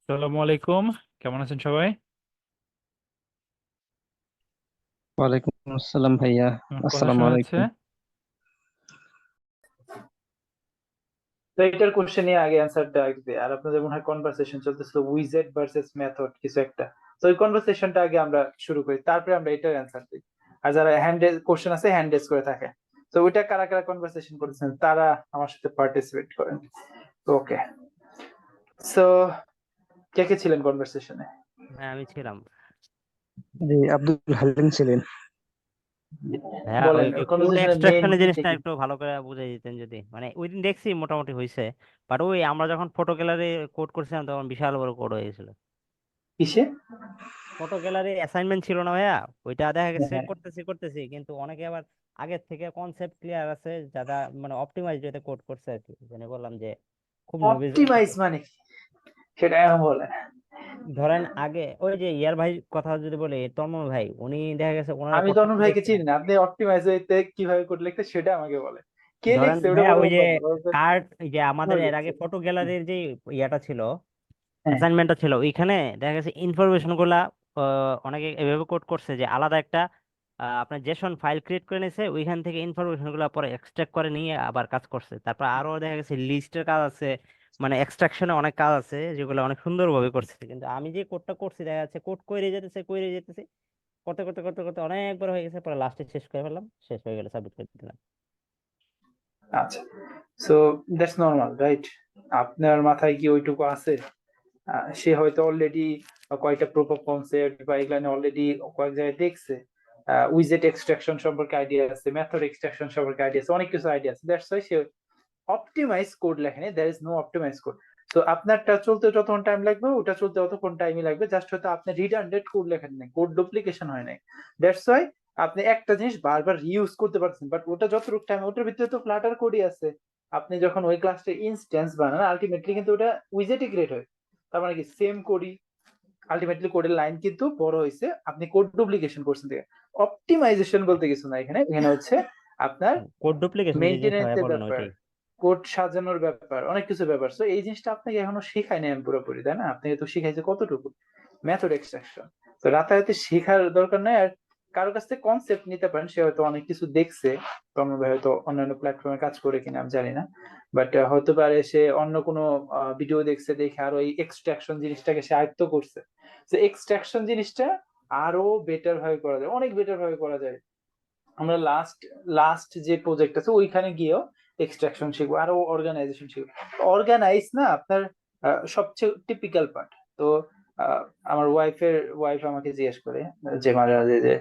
আসসালামু আলাইকুম। কেমন আছেন সবাই? ওয়ালাইকুম আসসালাম ভাইয়া। আমার কথা আসসালামু শোনা যাচ্ছে? আলাইকুম। তো এটার কোশ্চেন নিয়ে আগে অ্যান্সারটা আসবে, আর আপনাদের মনে হয় কনভারসেশন চলতেছিল উইজেট ভার্সেস মেথড কিছু একটা। তো ওই কনভারসেশনটা আগে আমরা শুরু করি, তারপরে আমরা এটার অ্যান্সার দিই। আর যারা হ্যান্ড কোশ্চেন আছে হ্যান্ড রেজ করে থাকে, তো ওইটা কারা কারা কনভারসেশন করতেছেন তারা আমার সাথে পার্টিসিপেট করেন। ওকে, সো কে কে ছিলেন কনভারসেশনে? হ্যাঁ, আমি ছিলাম। জি, আব্দুল হালিম ছিলেন। হ্যাঁ, বলেন ওই কোড কনভারসেশনের মেইন এক্সট্রাকশনের কি জিনিসটা কি? একটু ভালো করে বুঝাই দিতেন যদি, মানে ওই দিন দেখছি মোটামুটি হয়েছে। বাট ওই আমরা যখন ফটো গ্যালারি কোড করছিলাম তখন বিশাল বড় কোড হয়ে গেছিল। কিসে? ফটো গ্যালারি অ্যাসাইনমেন্ট ছিল না ভাইয়া, ওইটা দেখা গেছে হ্যাঁ, করতেছি কিন্তু অনেকে আবার আগের থেকে কনসেপ্ট ক্লিয়ার আছে যারা মানে অপটিমাইজ এতে কোড করছে আর কি। মানে বললাম যে খুব নবীজ। অপটিমাইজ মানে কি সেটা এখন বলেন। ধরেন আগে ওই যে ইয়ার ভাই কথা যদি বলি, তন্ময় ভাই উনি দেখা গেছে ওনার আমি কোডটা তনু আমি ভাইকে দেখছি। চিনি না, আপনি অপটিমাইজ হইতে কিভাবে কোড লিখতে সেটা আমাকে বলে। কে ধরেন লিখছে ওটা ভাইয়া বড় ওই যে কথা না, কার্ড, যে আমাদের কিভাবে এর আগে লিখছে। ফটো গ্যালারির যে ইয়াটা ছিল, হ্যাঁ, অ্যাসাইনমেন্টটা ছিল, ওইখানে দেখা গেছে ইনফরমেশন গুলা অনেকে এভাবে কোড করছে যে আলাদা একটা আপনার জেসন ফাইল ক্রিয়েট করে নিয়েছে, ওইখান থেকে ইনফরমেশন গুলা পরে এক্সট্রাক্ট করে নিয়ে আবার কাজ করছে। তারপর আরো দেখা গেছে লিস্টের কাজ আছে, মানে এক্সট্রাকশনে অনেক কাজ আছে যেগুলো অনেক সুন্দরভাবে করছে। কিন্তু আমি যে কোডটা করছি দেখা যাচ্ছে কোড করে যেতেছে করতে করতে করতে করতে অনেক বড় হয়ে গেছে, পরে লাস্টে শেষ করে ফেললাম, শেষ হয়ে গেলে সাবমিট করে দিলাম। আচ্ছা। So that's normal, right? আপনার মাথায় কি ওইটুকু আছে? সে হয়তো অলরেডি কয়েকটা প্রুফ অফ কনসেপ্ট বা এগুলো অলরেডি কয়েক জায়গায় দেখছে। উইজেট এক্সট্রাকশন সম্পর্কে আইডিয়া আছে, মেথড এক্সট্রাকশন সম্পর্কে আইডিয়া আছে, অনেক কিছু আইডিয়া আছে। দ্যাটস ওয়াই সে অপটিমাইজ কোড লেখেনি। There is no optimize code. তো আপনারটা চলতে যতক্ষণ টাইম লাগবে ওটা চলতে ততক্ষণ টাইমই লাগবে, জাস্ট হয়তো আপনি রিডান্ডেন্ট কোড লেখেন নাই, কোড ডুপ্লিকেশন হয় নাই। দ্যাটস ওয়াই আপনি একটা জিনিস বারবার রিইউজ করতে পারছেন, বাট ওটা যতটুকু টাইম ওটার ভিতরে তো ফ্লাটার কোডই আছে। আপনি যখন ওই ক্লাসটা ইনস্ট্যান্স বানান আলটিমেটলি কিন্তু ওটা উইজেটই ক্রিয়েট হয়। তার মানে কি সেম কোডই, আলটিমেটলি কোডের লাইন কিন্তু বড় হয়েছে, আপনি কোড ডুপ্লিকেশন করছেন থেকে। অপটিমাইজেশন বলতে কিছু না, এখানে এখানে হচ্ছে আপনার কোড ডুপ্লিকেশন যে জিনিসটা ভাইয়া মেইনটেনেন্সের বললেন ব্যাপার, ওইটাই। কোড সাজানোর ব্যাপার, অনেক কিছু ব্যাপার। তো এই জিনিসটা আপনাকে এখনো শেখায় নাই আমি পুরোপুরি, তাই না? আপনাকে তো শিখাইছে কতটুকু মেথড এক্সট্রাকশন। তো রাতারাতি শেখার দরকার নাই। আর কারো কাছ থেকে কনসেপ্ট নিতে পারেন, সে হয়তো অনেক কিছু দেখছে, তন্ময় ভাই হয়তো অন্যান্য প্ল্যাটফর্মে কাজ করে কিনা আমি জানি না, বাট হতে পারে সে অন্য কোনো ভিডিও দেখছে, দেখে আর ওই এক্সট্রাকশন জিনিসটাকে সে আয়ত্ত করছে। তো এক্সট্রাকশন জিনিসটা আরো বেটার ভাবে করা যায়, অনেক বেটার ভাবে করা যায়। আমরা লাস্ট লাস্ট যে প্রজেক্ট আছে ওইখানে গিয়েও এক্সট্রাকশন শিখবো, আরো অর্গানাইজেশন শিখবো। অর্গানাইজ না আপনার সবচেয়ে টিপিক্যাল পার্ট। তো আহ, আমার ওয়াইফ আমাকে জিজ্ঞেস করে যে মাঝে মাঝে যে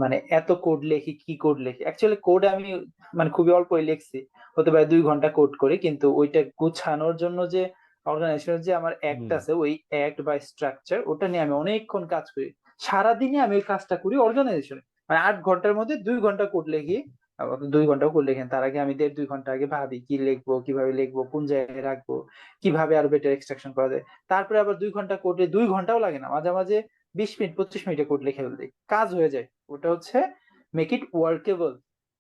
মানে এত কোড লেখি, কি কোড লেখি। অ্যাকচুয়ালি কোড আমি মানে খুবই অল্পই লিখছি, হতে পারে 2 ঘন্টা কোড করি, কিন্তু ওইটা গুছানোর জন্য যে অর্গানাইজেশনের যে আমার অ্যাক্ট হুম। আছে, ওই অ্যাক্ট বা স্ট্রাকচার ওটা নিয়ে আমি অনেকক্ষণ কাজ করি। সারাদিনে আমি ওই কাজটা করি অর্গানাইজেশন, মানে 8 ঘন্টার মধ্যে 2 ঘন্টা কোড লিখি। 2 ঘন্টাও কোড লিখেন, তার আগে আমি 1.5-2 ঘন্টা আগে ভাবি কি লিখবো, কিভাবে লিখবো, কোন জায়গায় রাখবো, কিভাবে আরো বেটার এক্সট্রাকশন করা যায়। তারপরে আবার 2 ঘন্টা কোডে 2 ঘন্টাও লাগে না, মাঝে মাঝে 20 মিনিট 25 মিনিটে কোড লিখে ফেলতে কাজ হয়ে যায়। ওটা হচ্ছে মেক ইট ওয়ার্কেবল।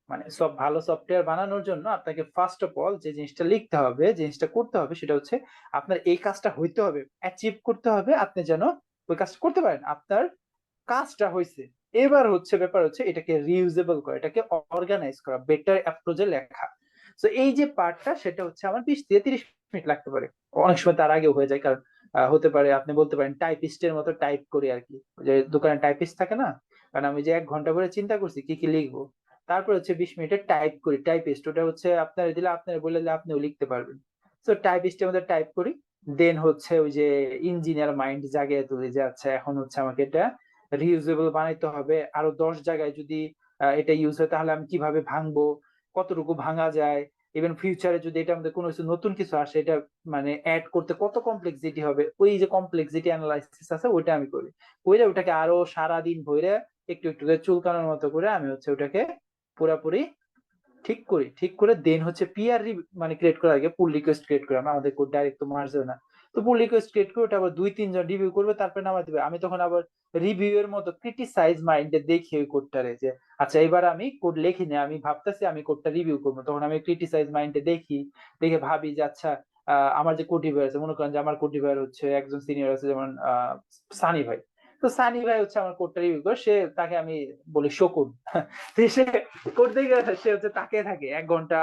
মানে সব ভালো সফটওয়্যার বানানোর জন্য আপনাকে ফার্স্ট অফ অল যে জিনিসটা লিখতে হবে, যে জিনিসটা করতে হবে, সেটা হচ্ছে আপনার এই কাজটা হইতে হবে, অ্যাচিভ করতে হবে, আপনি যেন ওই কাজটা করতে পারেন। আপনার কাজটা হয়েছে, এবার হচ্ছে ব্যাপার হচ্ছে এটাকে রিউজেবল করা, এটাকে অর্গানাইজ করা, বেটার অ্যাপ্রোচে লেখা। তো এই যে পার্টটা, সেটা হচ্ছে আমার 20 থেকে 30 মিনিট লাগতে পারে, অনেক সময় তার আগেও হয়ে যায়। কারণ হতে পারে আপনি বলতে পারেন টাইপিস্টের মতো টাইপ করি আর কি, যে দোকানে টাইপিস্ট থাকে না। কারণ আমি যে 1 ঘন্টা করে চিন্তা করছি কি কি লিখবো, তারপর হচ্ছে 20 মিনিটে টাইপ করি। টাইপিস্ট ওটা হচ্ছে আপনার দিলে, আপনার বলে দিলে আপনিও লিখতে পারবেন। তো টাইপিস্টের মধ্যে টাইপ করি, দেন হচ্ছে ওই যে ইঞ্জিনিয়ার মাইন্ড জাগিয়ে তুলি যে আচ্ছা এখন হচ্ছে আমাকে এটা রিউজেবল বানাইতে হবে। আরো 10 জায়গায় যদি এটা ইউজ হয় তাহলে আমি কিভাবে ভাঙবো, কতটুকু ভাঙা যায়, ইভেন ফিউচারে যদি এটা আমাদের কোনো কিছু নতুন কিছু আসে, এটা মানে অ্যাড করতে কত কমপ্লেক্সিটি হবে, ওই যে কমপ্লেক্সিটি অ্যানালাইসিস আছে ওইটা আমি করি। কইরা ওটাকে আরো সারাদিন ভরে একটু একটু করে চুলকানোর মতো করে আমি হচ্ছে ওটাকে পুরাপুরি ঠিক করি। ঠিক করে দেন হচ্ছে পিআর মানে ক্রিয়েট করার আগে পুল রিকোয়েস্ট ক্রিয়েট করি। আমাদের কোড ডাইরেক্ট তো মার্জ হয় না। তো পুল রিকোয়েস্ট ক্রিয়েট করে ওটা আবার 2-3 জন রিভিউ করবে, তারপরে নামাই দিবে। আমি তখন আবার রিভিউ এর মতো ক্রিটিসাইজ মাইন্ডে দেখি ওই কোডটারে যে আচ্ছা এবার আমি কোড লিখিনি, আমি ভাবতেছি আমি কোডটা রিভিউ করবো, তখন আমি ক্রিটিসাইজ মাইন্ডে দেখি, দেখে ভাবি যে আচ্ছা আমার যে কোডিভার আছে, মনে করেন যে আমার কোডিভার হচ্ছে একজন সিনিয়র আছে, যেমন সানি ভাই। তো সানি ভাই হচ্ছে আমার কোডটা রিভিউ করে, সে তাকে আমি বলি শকুন। তো সে কোড দেখে সে হচ্ছে তাকে থাকে 1 ঘন্টা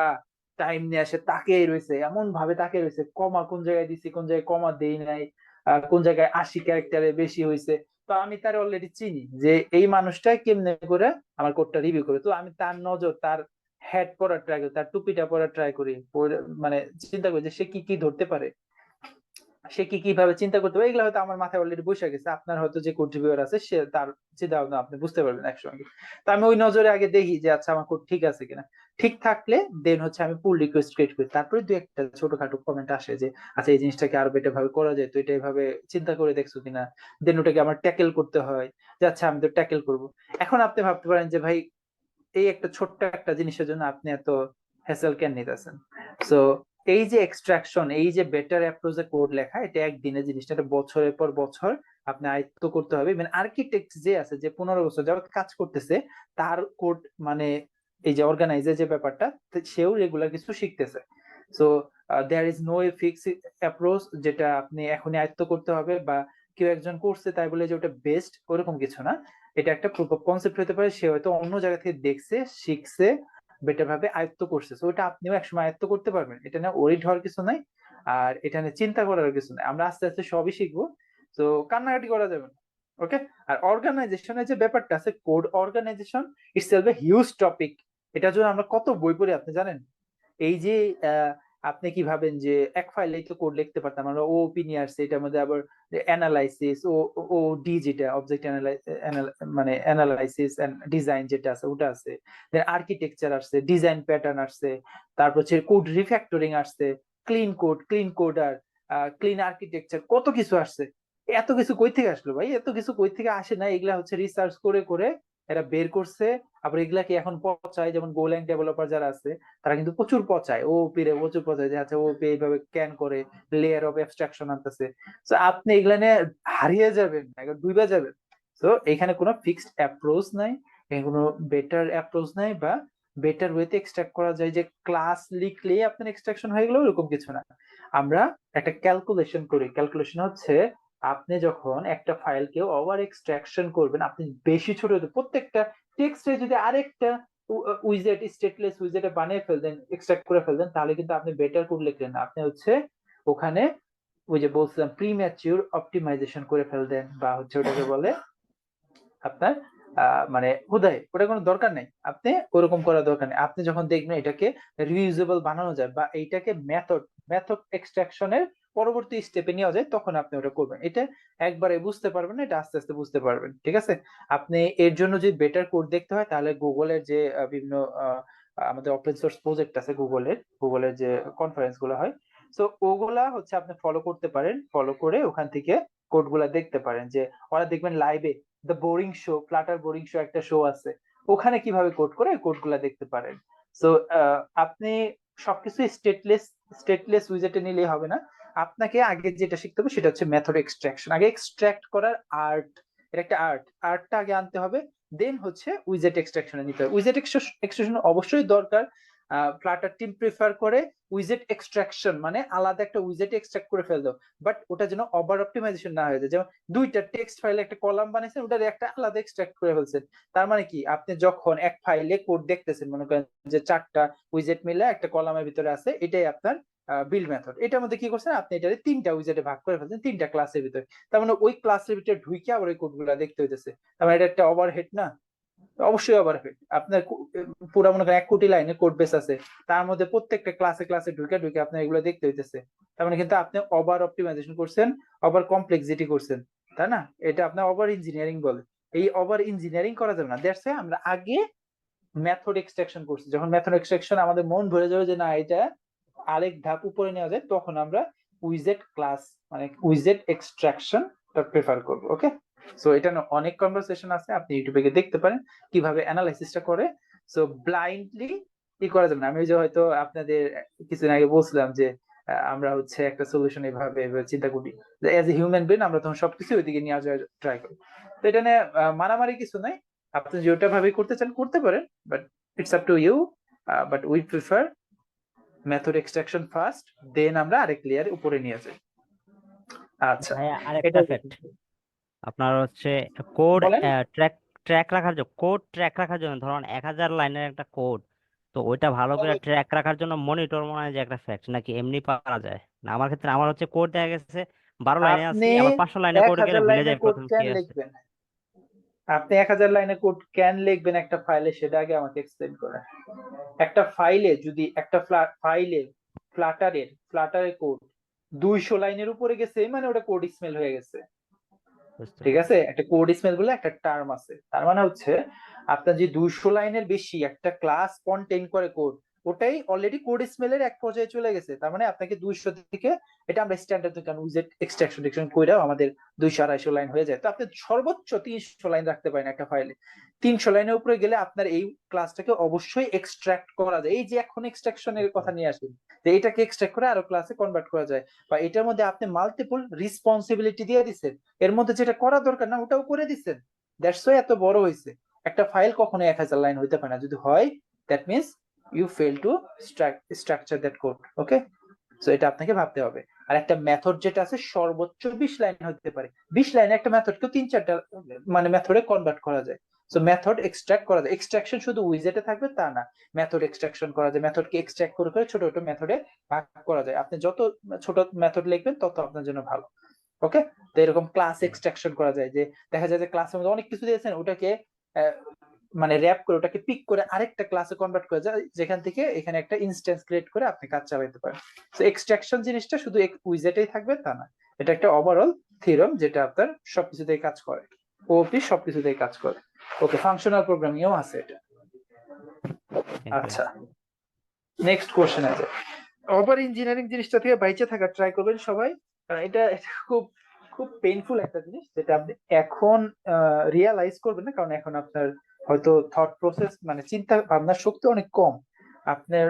টাইম নিয়ে আসে, তাকেই রয়েছে, এমন ভাবে তাকে রয়েছে, কমা কোন জায়গায় দিছি, কোন জায়গায় কমা দেই নাই, কোন জায়গায় 80 ক্যারেক্টারে বেশি হয়েছে। তো আমি তার অলরেডি চিনি যে এই মানুষটা কেমনে করে আমার কোডটা রিভিউ করে। তো আমি তার নজর, তার হ্যাট পরার ট্রাই করি, তার টুপিটা পরার ট্রাই করি, মানে চিন্তা করি যে সে কি কি ধরতে পারে, সে কি কিভাবে চিন্তা করতে পারে। এগুলো হয়তো আমার মাথায় অলরেডি বসে গেছে, আপনার হয়তো যে কোড রিভিউয়ার আছে সে তার চিন্তা ভাবনা আপনি বুঝতে পারবেন একসঙ্গে। তো আমি ওই নজরে আগে দেখি যে আচ্ছা আমার কোড ঠিক আছে কিনা। ঠিক থাকলে দেন হচ্ছে আমি পুল রিকোয়েস্ট ক্রিয়েট করি, তারপরে দু একটা ছোটখাটো কমেন্ট আসে যে আচ্ছা এই জিনিসটাকে আরো বেটার ভাবে করা যায়, তো এটা এইভাবে চিন্তা করে দেখছো কিনা। দেন ওটাকে আমার ট্যাকেল করতে হয়, যে আচ্ছা আমি তো ট্যাকেল করবো। এখন আপনি ভাবতে পারেন যে ভাই এই একটা ছোট্ট একটা জিনিসের জন্য আপনি এত হ্যাসেল কেন নিতেছেন। সো এই যে এক্সট্রাকশন, এই যে বেটার অ্যাপ্রোচে কোড লেখা, এটা একদিনের জিনিসটা, এটা বছরের পর বছর আপনি আয়ত্ত করতে হবে। মানে আর্কিটেক্ট যে আছে, যে 15 বছর যাবত কাজ করতেছে, তার কোড মানে এই যে অর্গানাইজার যে ব্যাপারটা, সেও রেগুলার কিছু শিখতেছে। So there is no fix approach যেটা আপনি এখনই আয়ত্ত করতে হবে, বা কেউ একজন করছে তাই বলে যে ওটা বেস্ট, ওরকম কিছু না। এটা একটা প্রুফ অফ কনসেপ্ট হতে পারে, সে হয়তো অন্য জায়গা থেকে দেখছে, শিখছে, বেটার ভাবে আয়ত্ত করছে। তো ওটা আপনিও একসময় আয়ত্ত করতে পারবেন, এটা নিয়ে ওরিড হওয়ার কিছু নাই, আর এটা নিয়ে চিন্তা করার কিছু নাই। আমরা আস্তে আস্তে সবই শিখবো, তো কান্নাকাটি করা যাবে না। ওকে। আর অর্গানাইজেশনের যে ব্যাপারটা আছে, code organisation itself a huge topic. এটার জন্য আমরা কত বই পড়ি আপনি জানেন? এই যে আপনি কি ভাবেন যে এক ফাইলেই তো কোড লিখতে পারতাম আমরা, ওপি নিয়ে আসছে, এটার মধ্যে আবার অ্যানালাইসিস, ও ডি যেটা অবজেক্ট মানে অ্যানালাইসিস এন্ড ডিজাইন যেটা আছে ওটা আছে, দেন আর্কিটেকচার আসছে, ডিজাইন প্যাটার্ন আসছে, তারপর হচ্ছে কোড রিফ্যাক্টরিং আসছে, ক্লিন কোড আর ক্লিন আর্কিটেকচার, কত কিছু আসছে। এত কিছু কই থেকে আসলো ভাই? এত কিছু কই থেকে আসে না, এগুলা হচ্ছে রিসার্চ করে করে এরা বের করছে। আবার এগুলাকে এখন পচায়, যেমন গোল্যাং ডেভেলপার যারা আছে তারা কিন্তু প্রচুর পচায়, ওপি রে প্রচুর পচায়, যে আচ্ছা ওপি এইভাবে ক্যান করে লেয়ার অফ অ্যাবস্ট্রাকশন আনতেছে। তো আপনি এগুলা নিয়ে হারিয়ে যাবেন, একবার ডুবে যাবেন। তো এখানে কোনো ফিক্সড অ্যাপ্রোচ নাই, এখানে কোনো বেটার অ্যাপ্রোচ নাই, বা বেটার ওয়েতে এক্সট্রাক্ট করা যায় যে ক্লাস লিখলেই আপনার এক্সট্রাকশন হয়ে গেল, এরকম কিছু না। আমরা একটা ক্যালকুলেশন করি। ক্যালকুলেশন হচ্ছে আপনি যখন একটা ফাইলকে ওভার এক্সট্রাকশন করবেন, আপনি বেশি ছোট প্রত্যেকটা টেক্সটে যদি আরেকটা উইজেট, স্টেটলেস উইজেটে বানিয়ে ফেলতেন, এক্সট্রাক্ট করে ফেলতেন, তাহলে কিন্তু আপনি বেটার কোড লিখলেন না, আপনি হচ্ছে ওখানে ওই যে বলছিলাম প্রিম্যাচিউর অপটিমাইজেশন করে ফেলতেন, বা হচ্ছে ওটাকে বলে আপনার মানে হুদাই ওটা কোনো দরকার নেই, আপনি ওরকম করার দরকার নেই। আপনি যখন দেখবেন এটাকে রিউজেবল বানানো যায়, বা এইটাকে মেথড এক্সট্রাকশনের পরবর্তী স্টেপে নেওয়া যায়, তখন আপনি ওটা করবেন। এটা একবারে বুঝতে পারবেন না, এটা আস্তে আস্তে বুঝতে পারবেন, ঠিক আছে? আপনি এর জন্য যদি বেটার কোড দেখতে হয়, তাহলে গুগলের যে বিভিন্ন আমাদের ওপেন সোর্স প্রজেক্ট আছে, গুগলের যে কনফারেন্স গুলো হয়, তো ওগুলা হচ্ছে আপনি ফলো করতে পারেন, ফলো করে ওখান থেকে কোড গুলা দেখতে পারেন। যে ওরা দেখবেন লাইভে the boring show, Flutter boring show একটা শো আছে, ওখানে কিভাবে কোড করে কোড গুলা দেখতে পারেন। সো আপনি সবকিছু স্টেটলেস উইজেটে নিলেই হবে না, আপনাকে আগে যেটা শিখতে হবে সেটা হচ্ছে মেথড এক্সট্রাকশন। আগে এক্সট্রাক্ট করার আর্ট, এটা একটা আর্টটা আগে আনতে হবে, দেন হচ্ছে উইজেট এক্সট্রাকশনে নিতে হবে। উইজেট এক্সট্রাকশন অবশ্যই দরকার। ফ্লাটার টিম প্রিফার করে উইজেট এক্সট্রাকশন, মানে আলাদা একটা উইজেট এক্সট্রাক্ট করে ফেলতো, বাট ওটা যেন ওভার অপটিমাইজেশন না হয়ে যায়। যেমন দুইটা টেক্সট ফাইলে একটা কলাম বানিয়েছেন, ওটার একটা আলাদা এক্সট্রাক্ট করে ফেলছেন। তার মানে কি, আপনি যখন এক ফাইলে কোড দেখতেছেন, মনে করেন যে 4টা উইজেট মিলে একটা কলামের ভিতরে আছে, এটাই আপনার বিল্ড মেথড। এটার মধ্যে কি করছেন, আপনি এটারে 3টা উইজেটে ভাগ করে ফেলছেন, 3টা ক্লাসের ভিতরে। তার মানে ওই ক্লাসের ভিতরে ঢুকে আবার ওই কোডগুলো দেখতে হইতেছে, তার মানে এটা একটা ওভারহেড না? অবশ্যই ওভারহেড। আপনার পুরো মনে করেন 1 কোটি লাইনের কোড বেস আছে, তার মধ্যে প্রত্যেকটা ক্লাসে ক্লাসে ঢুকে ঢুকে আপনার এগুলো দেখতে হইতেছে, তার মানে কিন্তু আপনি ওভার অপটিমাইজেশন করছেন, ওভার কমপ্লেক্সিটি করছেন, তাই না? এটা আপনার ওভার ইঞ্জিনিয়ারিং বলে। এই ওভার ইঞ্জিনিয়ারিং করা যাবে না, দ্যাটস আমরা আগে মেথড এক্সট্রাকশন করছি। যখন মেথড এক্সট্রাকশন আমাদের মন ভরে যাবে যে না এটা আরেক ধাপ উপরে নেওয়া যায়, তখন আমরা উইজেট ক্লাস মানে উইজেট এক্সট্রাকশন প্রেফার করব। ওকে। সো এটা অনেক কনভারসেশন আছে, আপনি ইউটিউবে গিয়ে দেখতে পারেন কিভাবে অ্যানালাইসিসটা করে। সো ব্লাইন্ডলি কি করা যাবে না। আমি যে হয়তো আপনাদের কিছুদিন আগে বলছিলাম যে আমরা হচ্ছে একটা সলিউশন এভাবে চিন্তা করি, যে এজ এ হিউম্যান বিং আমরা তখন সবকিছু ওইদিকে নিয়ে যাওয়ার ট্রাই করি। তো এটা নিয়ে মারামারি কিছু নাই, আপনি যেটা ভাবে করতে চান করতে পারেন, but it's up to you. But we prefer method extraction first, then আমরা আরেক লেয়ার উপরে নিয়ে যাই। আচ্ছা, ভাইয়া এটা আরেকটা ফ্যাক্ট আপনার হচ্ছে কোড বলেন। ট্র্যাক ট্র্যাক রাখার জন্য, কোড ট্র্যাক রাখার জন্য ধরুন 1000 লাইনের একটা কোড, তো ওইটা ভালো করে ট্র্যাক রাখার জন্য মনিটর মনে হয় যে একটা ফ্যাক্ট, নাকি এমনি পারা যায়? না আমার ক্ষেত্রে আমার হচ্ছে কোড দেখা গেছে 12 লাইনে আছে, আপনি আবার 500 লাইনে কোড গেলে 1000 ভুলে লাইনের যায় কোড প্রথম কি কেন আছে। লিখবেন? আপনি 1000 লাইনের কোড কেন লিখবেন একটা ফাইলে, সেটা আগে আমাকে এক্সপ্লেইন করেন। একটা ফাইলে যদি একটা ফাইলে ফ্লাটারের কোড 200 লাইনের উপরে গেছে, মানে ওটা কোড স্মেল হয়ে গেছে। বুঝতে ঠিক পারছি। আছে, একটা কোড স্মেল বলে একটা টার্ম আছে। তার মানে হচ্ছে আপনার যে 200 লাইনের বেশি একটা ক্লাস কন্টেইন করে কোড, ওটাই অলরেডি কোড স্মেলের এক পর্যায়ে চলে গেছে। তার মানে আপনাকে 200 থেকে, এটা আমরা স্ট্যান্ডার্ড কারণ উইজেট এক্সট্রাকশন কইরাও আমাদের 200-250 লাইন হয়ে যায়। তো আপনি সর্বোচ্চ 300 লাইন রাখতে পারেন একটা ফাইলে। 300 লাইনের উপরে গেলে আপনার এই ক্লাসটাকে অবশ্যই এক্সট্রাক্ট করা যায়। এই যে এখন এক্সট্রাকশনের কথা নিয়ে আসেন, যে এটাকে এক্সট্রাক্ট করে আরো ক্লাসে কনভার্ট করা যায়, বা এটার মধ্যে আপনি মাল্টিপল রেসপন্সিবিলিটি দিয়ে দিচ্ছেন, এর মধ্যে যেটা করা দরকার না ওটাও করে দিচ্ছেন। দ্যাটস ওয়াই এত বড় হয়েছে। একটা ফাইল কখনো 1000 লাইন হইতে পারে না, যদি হয় that means you fail to structure that code. Okay, so এটা আপনাকে ভাবতে হবে। আর একটা মেথড যেটা আছে সর্বোচ্চ 20 লাইন হতে পারে। 20 লাইনে একটা মেথডকে 3-4টা মানে মেথডে কনভার্ট করা যায়। সো মেথড এক্সট্রাক্ট করা যায়। এক্সট্রাকশন শুধু উইজেটে থাকবে তা না, মেথড এক্সট্রাকশন করা যায়, মেথডকে এক্সট্রাক্ট করে করে ছোট ছোট মেথডে ভাগ করা যায়। আপনি যত ছোট মেথড লিখবেন তত আপনার জন্য ভালো। ওকে, তো এরকম ক্লাস এক্সট্রাকশন করা যায়, যে দেখা যায় যে ক্লাসের মধ্যে অনেক কিছু দিয়েছেন, ওটাকে মানে র্যাপ করে ওটাকে পিক করে আরেকটা ক্লাসে কনভার্ট করে যায়, যেখান থেকে এখানে একটা ইনস্ট্যান্স ক্রিয়েট করে আপনি কাজ চালাতে পারেন। তো এক্সট্রাকশন জিনিসটা শুধু উইজেটেই থাকবে তা না, এটা একটা ওভারঅল থিওরাম যেটা আপনার সবকিছুতেই কাজ করে, ওপি সবকিছুতেই কাজ করে। ওকে, ফাংশনাল প্রোগ্রামিং এও আছে এটা। আচ্ছা, নেক্সট কোশ্চেন আছে। ওভার ইঞ্জিনিয়ারিং জিনিসটা থেকে বাইচে থাকা ট্রাই করবেন সবাই, কারণ এটা খুব খুব পেইনফুল একটা জিনিস, যেটা আপনি এখন রিয়ালাইজ করবেন না, কারণ এখন আপনার হয়তো থট প্রসেস মানে চিন্তা ভাবনার শক্তি অনেক কম। আপনার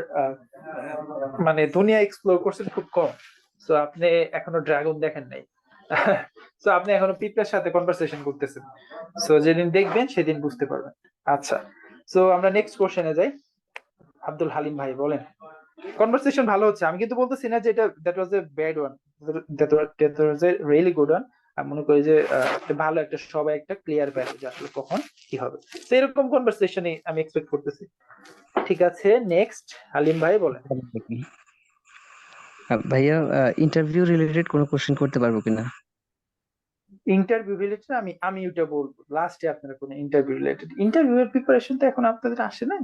মানে দুনিয়া এক্সপ্লোর করছেন খুব কম। সো আপনি এখনো ড্রাগন দেখেন নাই। সো আপনি এখনো পিঁপড়ার সাথে কনভারসেশন করতেছেন। সো যেদিন দেখবেন সেদিন বুঝতে পারবেন। আচ্ছা, সো আমরা নেক্সট কোশ্চেনে যাই। আব্দুল হালিম ভাই বলেন। কনভারসেশন ভালো হচ্ছে, আমি কিন্তু বলতেছি না যে এটা that was a bad one, that was a really good one. আমি মনে করি যে ভালো একটা, সবাই একটা ক্লিয়ার পায় যে আসলে কখন কি হবে। তো এরকম কনভারসেশনই আমি এক্সপেক্ট করতেছি। ঠিক আছে, নেক্সট হালিম ভাই বলেন। ভাইয়া ইন্টারভিউ রিলেটেড কোনো কোশ্চেন করতে পারবো কিনা? ইন্টারভিউ রিলেটেড আমি ওটা বলবো লাস্টে। আপনারা কোনো ইন্টারভিউ রিলেটেড ইন্টারভিউ এর প্রিপারেশন তো এখন আপনাদের আসে নাই,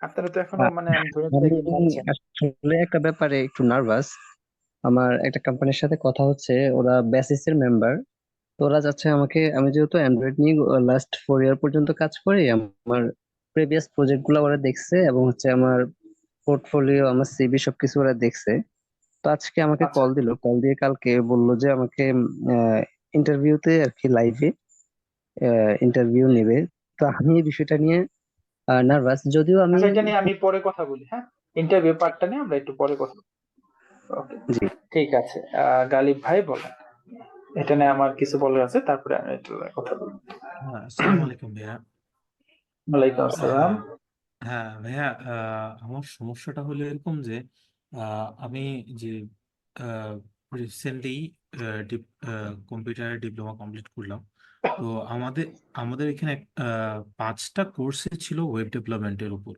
আপনারা তো এখনো মানে আমি ধরে আমি আসলে একটা ব্যাপারে একটু নার্ভাস। আমার একটা কোম্পানির সাথে কথা হচ্ছে, ওরা বেসিস এর মেম্বার। তো ওরা যাচ্ছে আমাকে, আমি যেহেতু অ্যান্ড্রয়েড নিয়ে লাস্ট 4 ইয়ার পর্যন্ত কাজ করি, আমার প্রিভিয়াস প্রজেক্ট গুলো ওরা দেখছে এবং হচ্ছে আমার পোর্টফোলিও, আমার সিভি সবকিছু ওরা দেখছে। তো আজকে আমাকে আচ্ছা, কল দিল, কল দিয়ে কালকে বললো যে আমাকে ইন্টারভিউতে আর কি লাইভে ইন্টারভিউ নেবে। তো আমি এই বিষয়টা নিয়ে নার্ভাস, যদিও আমি আচ্ছা, এটা নিয়ে আমি পরে কথা বলি। হ্যাঁ, ইন্টারভিউ পার্টটা নিয়ে আমরা একটু পরে কথা বলি। ওকে, জি ঠিক আছে। গালিব ভাই বলেন। এটা নিয়ে আমার কিছু বলার আছে, তারপরে আমি একটু কথা বলবো। হ্যাঁ, আসসালামু আলাইকুম ভাইয়া। ওয়ালাইকুম আসসালাম। হ্যাঁ হ্যাঁ ভাইয়া, আমার সমস্যাটা হলো এরকম যে আমি যে রিসেন্টলি কম্পিউটার ডিপ্লোমা কমপ্লিট করলাম। তো আমাদের আমাদের এখানে 5টা কোর্সে ছিল ওয়েব ডেভেলপমেন্টের উপর।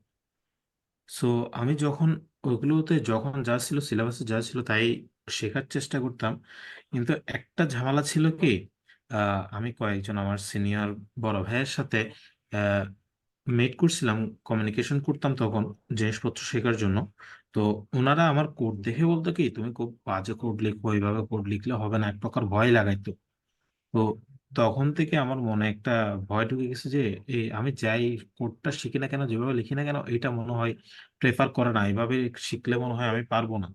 সো আমি যখন ওইগুলোতে যখন যা ছিল সিলেবাসে যা ছিল তাই শেখার চেষ্টা করতাম, কিন্তু একটা ঝামেলা ছিল কি, আমি কয়েকজন আমার সিনিয়র বড় ভাইয়ের সাথে মেট করছিলাম, কমিউনিকেশন করতাম তখন জিনিসপত্র শেখার জন্য। তো ওনারা আমার কোড দেখে বলতো কি, তুমি খুব বাজে কোড লিখো, এইভাবে কোড লিখলে হবে না, এক প্রকার ভয় লাগাইতো। তো তখন থেকে আমার মনে একটা ভয় ঢুকে গেছে যে এই আমি যাই কোডটা শিখি না কেন, যেভাবে লিখি না কেন, এটা মনে হয় প্রেফার করে না, এইভাবে শিখলে মনে হয় আমি পারবো না।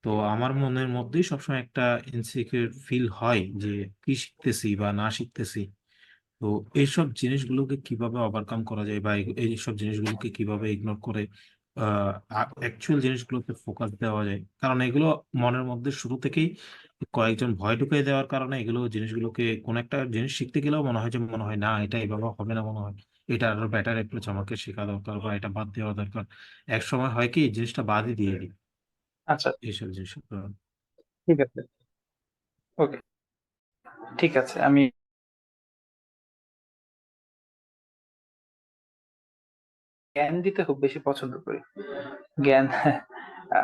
তো আমার মনের মধ্যেই সবসময় একটা ইনসিকিউর ফিল হয় যে কি শিখতেছি বা না শিখতেছি। তো এইসব জিনিসগুলোকে কিভাবে ওভারকাম করা যায়, বা এইসব জিনিসগুলোকে কিভাবে ইগনোর করে অ্যাকচুয়াল জিনিসগুলোতে ফোকাস দেওয়া যায়, কারণ এগুলো মনের মধ্যে শুরু থেকেই কয়েকজন ভয় ঢুকিয়ে দেওয়ার কারণে এগুলো জিনিসগুলোকে কোন একটা জিনিস শিখতে গেলেও মনে হয় যে মনে হয় না এটা এভাবে হবে না, মনে হয় এটা আরো বেটার অ্যাপ্রোচ আমাকে শেখা দরকার বা এটা বাদ দেওয়া দরকার। এক সময় হয় কি জিনিসটা বাদই দিয়ে দিই। আচ্ছা, এইসব জিনিসগুলো। ঠিক আছে, ওকে, ঠিক আছে। আমি জ্ঞান দিতে খুব বেশি পছন্দ করি। জ্ঞান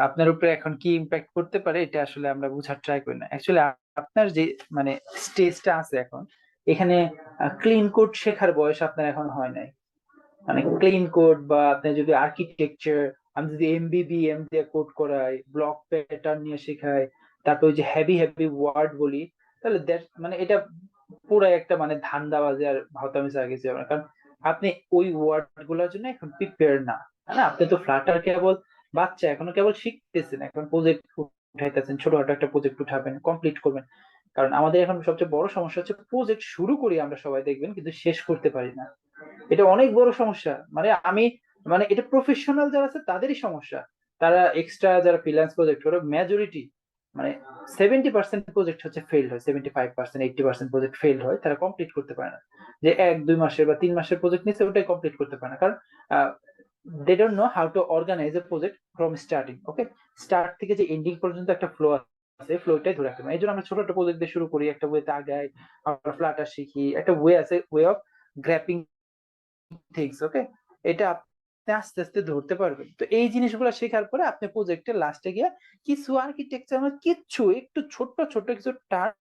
আপনার উপরে এখন কি ইম্প্যাক্ট করতে পারে এটা আসলে আমরা বুঝার ট্রাই করি না। অ্যাকচুয়ালি আপনার যে মানে স্টেজটা আছে এখন, এখানে ক্লিন কোড শেখার বয়স আপনার এখন হয় নাই। মানে ক্লিন কোড বা আপনি যদি আর্কিটেকচার, আমি যদি এমবিবিএম দিয়ে কোড করাই, ব্লক প্যাটার্ন নিয়ে শেখাই, তারপর ওই যে হেভি হেভি ওয়ার্ড বলি, তাহলে মানে এটা পুরো একটা মানে ধান্দাবাজি আর ভাওতামি ছাড়া কিছু হবে না। কারণ আপনি ওই ওয়ার্ড গুলোর জন্য এখন প্রিপেয়ার না, তাই না? আপনি তো ফ্লাটার কেবল বাচ্চা, এখনো কেবল শিখতেছেন, এখন প্রজেক্ট উঠাইতেছেন, ছোটখাটো একটা প্রজেক্ট উঠাবেন, কমপ্লিট করবেন। কারণ আমাদের এখন সবচেয়ে বড় সমস্যা হচ্ছে প্রজেক্ট শুরু করি আমরা সবাই দেখবেন, কিন্তু শেষ করতে পারি না। এটা অনেক বড় সমস্যা। মানে মানে এটা প্রফেশনাল যারা আছে তাদেরই সমস্যা। তারা এক্সট্রা যারা ফ্রিল্যান্স প্রজেক্ট করে, মেজরিটি মানে 70% প্রজেক্ট হচ্ছে ফেইল হয়, 75% 80% প্রজেক্ট ফেইল হয়, তারা কমপ্লিট করতে পারে না। যে 1-2 মাসের বা 3 মাসের প্রজেক্ট নিচ্ছে, ওটাই কমপ্লিট করতে পারে না, কারণ they don't know how to organise a project from starting. Okay, start থেকে যে এন্ডিং পর্যন্ত একটা ফ্লো আছে, ফ্লোটাই ধরে রাখতে হবে। এই জন্য আমরা ছোট একটা প্রজেক্ট দিয়ে শুরু করি, একটা ওয়েতে আগাই, আমরা ফ্লাটার শিখি, একটা ওয়ে আছে, ওয়ে অফ গ্র্যাপিং থিংস। ওকে, এটা আপনি আস্তে আস্তে ধরতে পারবেন। তো এই জিনিসগুলো শেখার পরে আপনি প্রজেক্টের লাস্টে গিয়ে কিছু আর্কিটেকচার মানে কিচ্ছু একটু ছোট্ট ছোট্ট কিছু টার্ম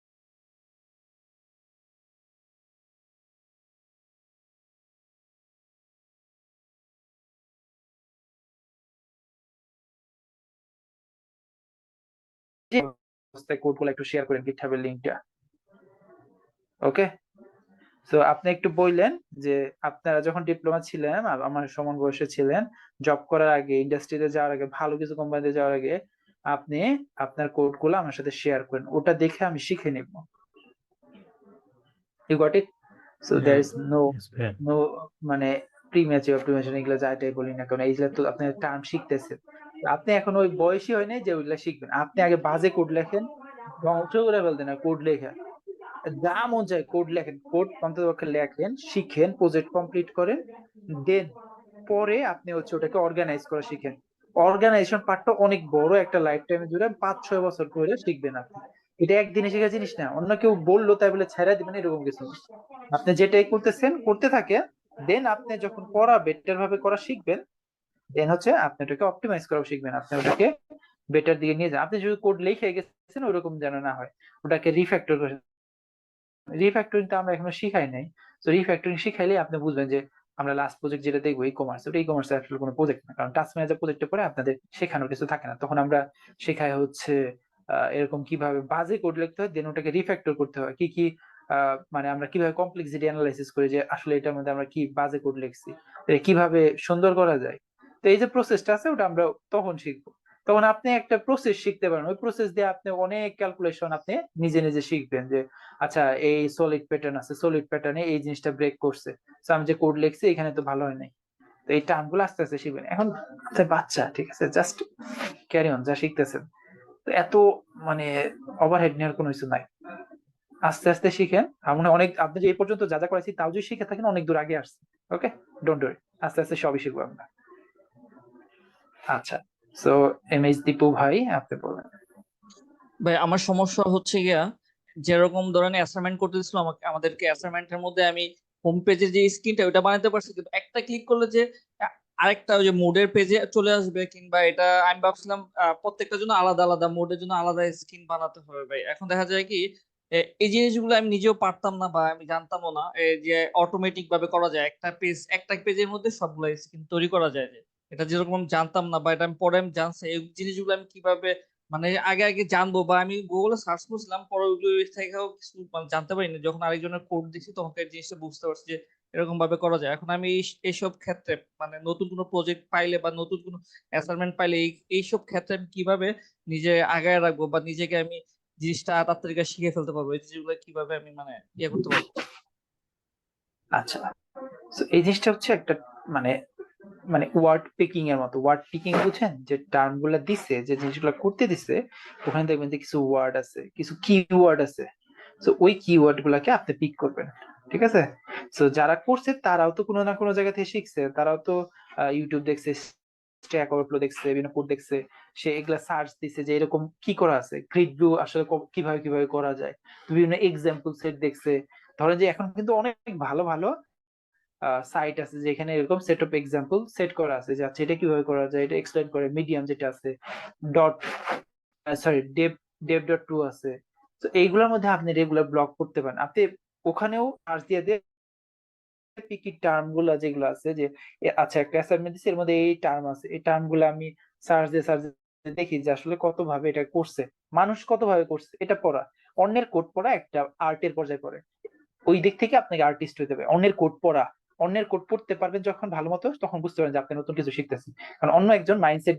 অবস্থায় কোডগুলো একটু শেয়ার করেন গিটহাবের লিংকটা। ওকে, তো আপনি একটু বললেন যে আপনারা যখন ডিপ্লোমা ছিলেন আর আমার সমান বয়সে ছিলেন, জব করার আগে, ইন্ডাস্ট্রিতে যাওয়ার আগে, ভালো কিছু কোম্পানিতে যাওয়ার আগে আপনি আপনার কোডগুলো আমার সাথে শেয়ার করেন, ওটা দেখে আমি শিখে নিব। You got it? So there is Yes, ভাইয়া। নো মানে প্রিম্যাচিউর অপটিমাইজেশন, এগুলো যা এটাই বলি না, কারণ এইগুলা তো আপনি টার্ম শিখতেছেন। আপনি এখন ওই বয়সই হয় নাই যে ওইগুলা শিখবেন। আপনি আগে বাজে কোড লেখেন, ধ্বংস করে ফেলতেন না কোড লেখা। যা মন চায় কোড লেখেন, কোড অন্ততপক্ষে লেখেন, শিখেন, প্রজেক্ট কমপ্লিট করেন, দেন পরে আপনি হচ্ছে ওটাকে অর্গানাইজ করা শিখেন। অর্গানাইজেশন পার্টটা অনেক বড় একটা লাইফ টাইমে জুড়ে 5-6 বছর ধরে শিখবেন আপনি। এটা একদিনে শেখা জিনিস না, অন্য কেউ বললো তাই বলে ছেড়ে দিবেন এরকম কিছু না। আপনি যেটাই করতেছেন করতে থাকেন, দেন আপনি যখন করা বেটার ভাবে করা শিখবেন, দেন হচ্ছে আপনি ওটাকে অপটিমাইজ করা শিখবেন, আপনি ওটাকে বেটার দিকে নিয়ে যান। আপনি যদি কোড লিখে গেছেন ওরকম যেন না হয়, ওটাকে রিফ্যাক্টর করে। রিফ্যাক্টরিং তো আমরা এখনো শিখাই নাই। তো রিফ্যাক্টরিং শিখাইলে আপনি বুঝবেন যে আমরা লাস্ট প্রজেক্ট যেটা দেখবো ই কমার্স, ওটা ই কমার্স আসলে কোনো প্রজেক্ট না, কারণ টাস্ক ম্যানেজার প্রজেক্টের পরে আপনাদের শেখানোর কিছু থাকে না। তখন আমরা শেখাই হচ্ছে এরকম কিভাবে বাজে কোড লিখতে হয়, দেন ওটাকে রিফ্যাক্টর করতে হয়, কি কি মানে আমরা কিভাবে কমপ্লেক্সিটি অ্যানালাইসিস করি যে আসলে এটার মধ্যে আমরা কি বাজে কোড লিখছি, এটা কিভাবে সুন্দর করা যায়। তো এই যে প্রসেসটা আছে ওটা আমরা তখন শিখবো। তখন আপনি একটা প্রসেস শিখতে পারেন, ওই প্রসেস দিয়ে আপনি অনেক ক্যালকুলেশন আপনি নিজে নিজে শিখবেন যে আচ্ছা এই সলিড প্যাটার্ন আছে, সলিড প্যাটার্নে এই জিনিসটা ব্রেক করছে, তো আমি যে কোড লিখছি এখানে তো ভালো হয় নাই। তো এই টার্মগুলো আস্তে আস্তে শিখবেন। এখন আপনি বাচ্চা, ঠিক আছে, জাস্ট ক্যারি অন, যা শিখতেছেন। তো এত মানে ওভারহেড নেওয়ার কোনো কিছু নাই, আস্তে আস্তে শিখেন। আমরা অনেক, আপনি যে এই পর্যন্ত যা যা করেছি তাও যদি শিখে থাকেন অনেক দূর আগে আসছে। ওকে, ডোন্ট ওয়ারি, আস্তে আস্তে সবই শিখবো আমরা। আচ্ছা, সো এমএস দীপু ভাই আপনি বলেন। ভাই আমার সমস্যা হচ্ছে গিয়া, যেরকম ধরেন অ্যাসাইনমেন্ট করতে দিছিল আমাদেরকে, অ্যাসাইনমেন্টের মধ্যে আমি হোম পেজের যে স্ক্রিনটা ওটা বানাতে পারছি, কিন্তু একটা ক্লিক করলে যে আরেকটা ওই যে মোডের পেজে চলে আসবে, কিংবা এটা আমি ভাবছিলাম প্রত্যেকটার জন্য আলাদা আলাদা মোডের জন্য আলাদা স্ক্রিন বানাতে হবে। ভাই এখন দেখা যায় কি এই জিনিসগুলো আমি নিজেও পারতাম না বা আমি জানতামও না যে অটোমেটিক ভাবে করা যায়, একটা পেজের মধ্যে সবগুলো স্ক্রিন তৈরি করা যায়। যে এটা যেরকম আমি জানতাম না, বা এটা আমি পরে আমি জানছি, এই জিনিসগুলো আমি কিভাবে মানে আগে আগে জানবো, বা আমি গুগলে সার্চ করছিলাম, পরে ওইগুলো থেকেও কিছু মানে জানতে পারিনি। যখন আরেকজনের কোড দেখছি তখন এই জিনিসটা বুঝতে পারছি যে এরকম ভাবে করা যায়। এখন আমি এইসব ক্ষেত্রে মানে নতুন কোনো প্রজেক্ট পাইলে বা নতুন কোনো অ্যাসাইনমেন্ট পাইলে এইসব ক্ষেত্রে আমি কিভাবে নিজে আগায় রাখবো, বা নিজেকে আমি জিনিসটা তাড়াতাড়ি করে শিখে ফেলতে পারবো, এই জিনিসগুলো কিভাবে আমি মানে ইয়ে করতে পারবো। আচ্ছা, তো এই জিনিসটা হচ্ছে একটা মানে মানে ওয়ার্ড পিকিং এর মতো। ওয়ার্ড পিকিং বুঝেন, যে টার্ম গুলা দিছে, যে জিনিসগুলো করতে দিছে, ওখানে দেখবেন যে কিছু ওয়ার্ড আছে, কিছু কিওয়ার্ড আছে। তো ওই কিওয়ার্ড গুলাকে আপনি পিক করবেন, ঠিক আছে? তো যারা করছে তারাও তো কোনো না কোনো জায়গা থেকে শিখছে, তারাও তো ইউটিউব দেখছে, স্ট্যাক ওভারফ্লো দেখছে, বিভিন্ন কোড দেখছে, সে এগুলা সার্চ দিছে যে এরকম কি করা আছে, গ্রিড ভিউ আসলে কিভাবে কিভাবে করা যায়, তো বিভিন্ন এক্সাম্পল সেট দেখছে। ধরেন যে এখন কিন্তু অনেক ভালো ভালো সাইট আছে যেখানে এরকম সেট অফ এক্সাম্পল সেট করা আছে যে আচ্ছা এটা কিভাবে করা যায়, এটা এক্সপ্লেন করে। মিডিয়াম যেটা আছে, ডট সরি dev.to আছে। তো এইগুলোর মধ্যে আপনি রেগুলার ব্লগ করতে পারেন। আপনি ওখানেও সার্চ দিয়ে কি কি টার্ম গুলা যেগুলো আছে যে আচ্ছা একটা অ্যাসাইনমেন্ট দিছি এর মধ্যে এই টার্ম আছে, এই টার্ম গুলো আমি সার্চ দিয়ে দেখি যে আসলে কত ভাবে এটা করছে, মানুষ কত ভাবে করছে। এটা পড়া, অন্যের কোড পড়া একটা আর্টের পর্যায়ে পড়ে। ওই দিক থেকে আপনাকে আর্টিস্ট হতে হবে। অন্যের কোড পড়া, অন্যের কোড পড়তে পারবেন যখন ভালো মতো, তখন বুঝতে পারবেন যে আপনি নতুন কিছু শিখতেছেন। কারণ অন্য একজন মাইন্ডসেট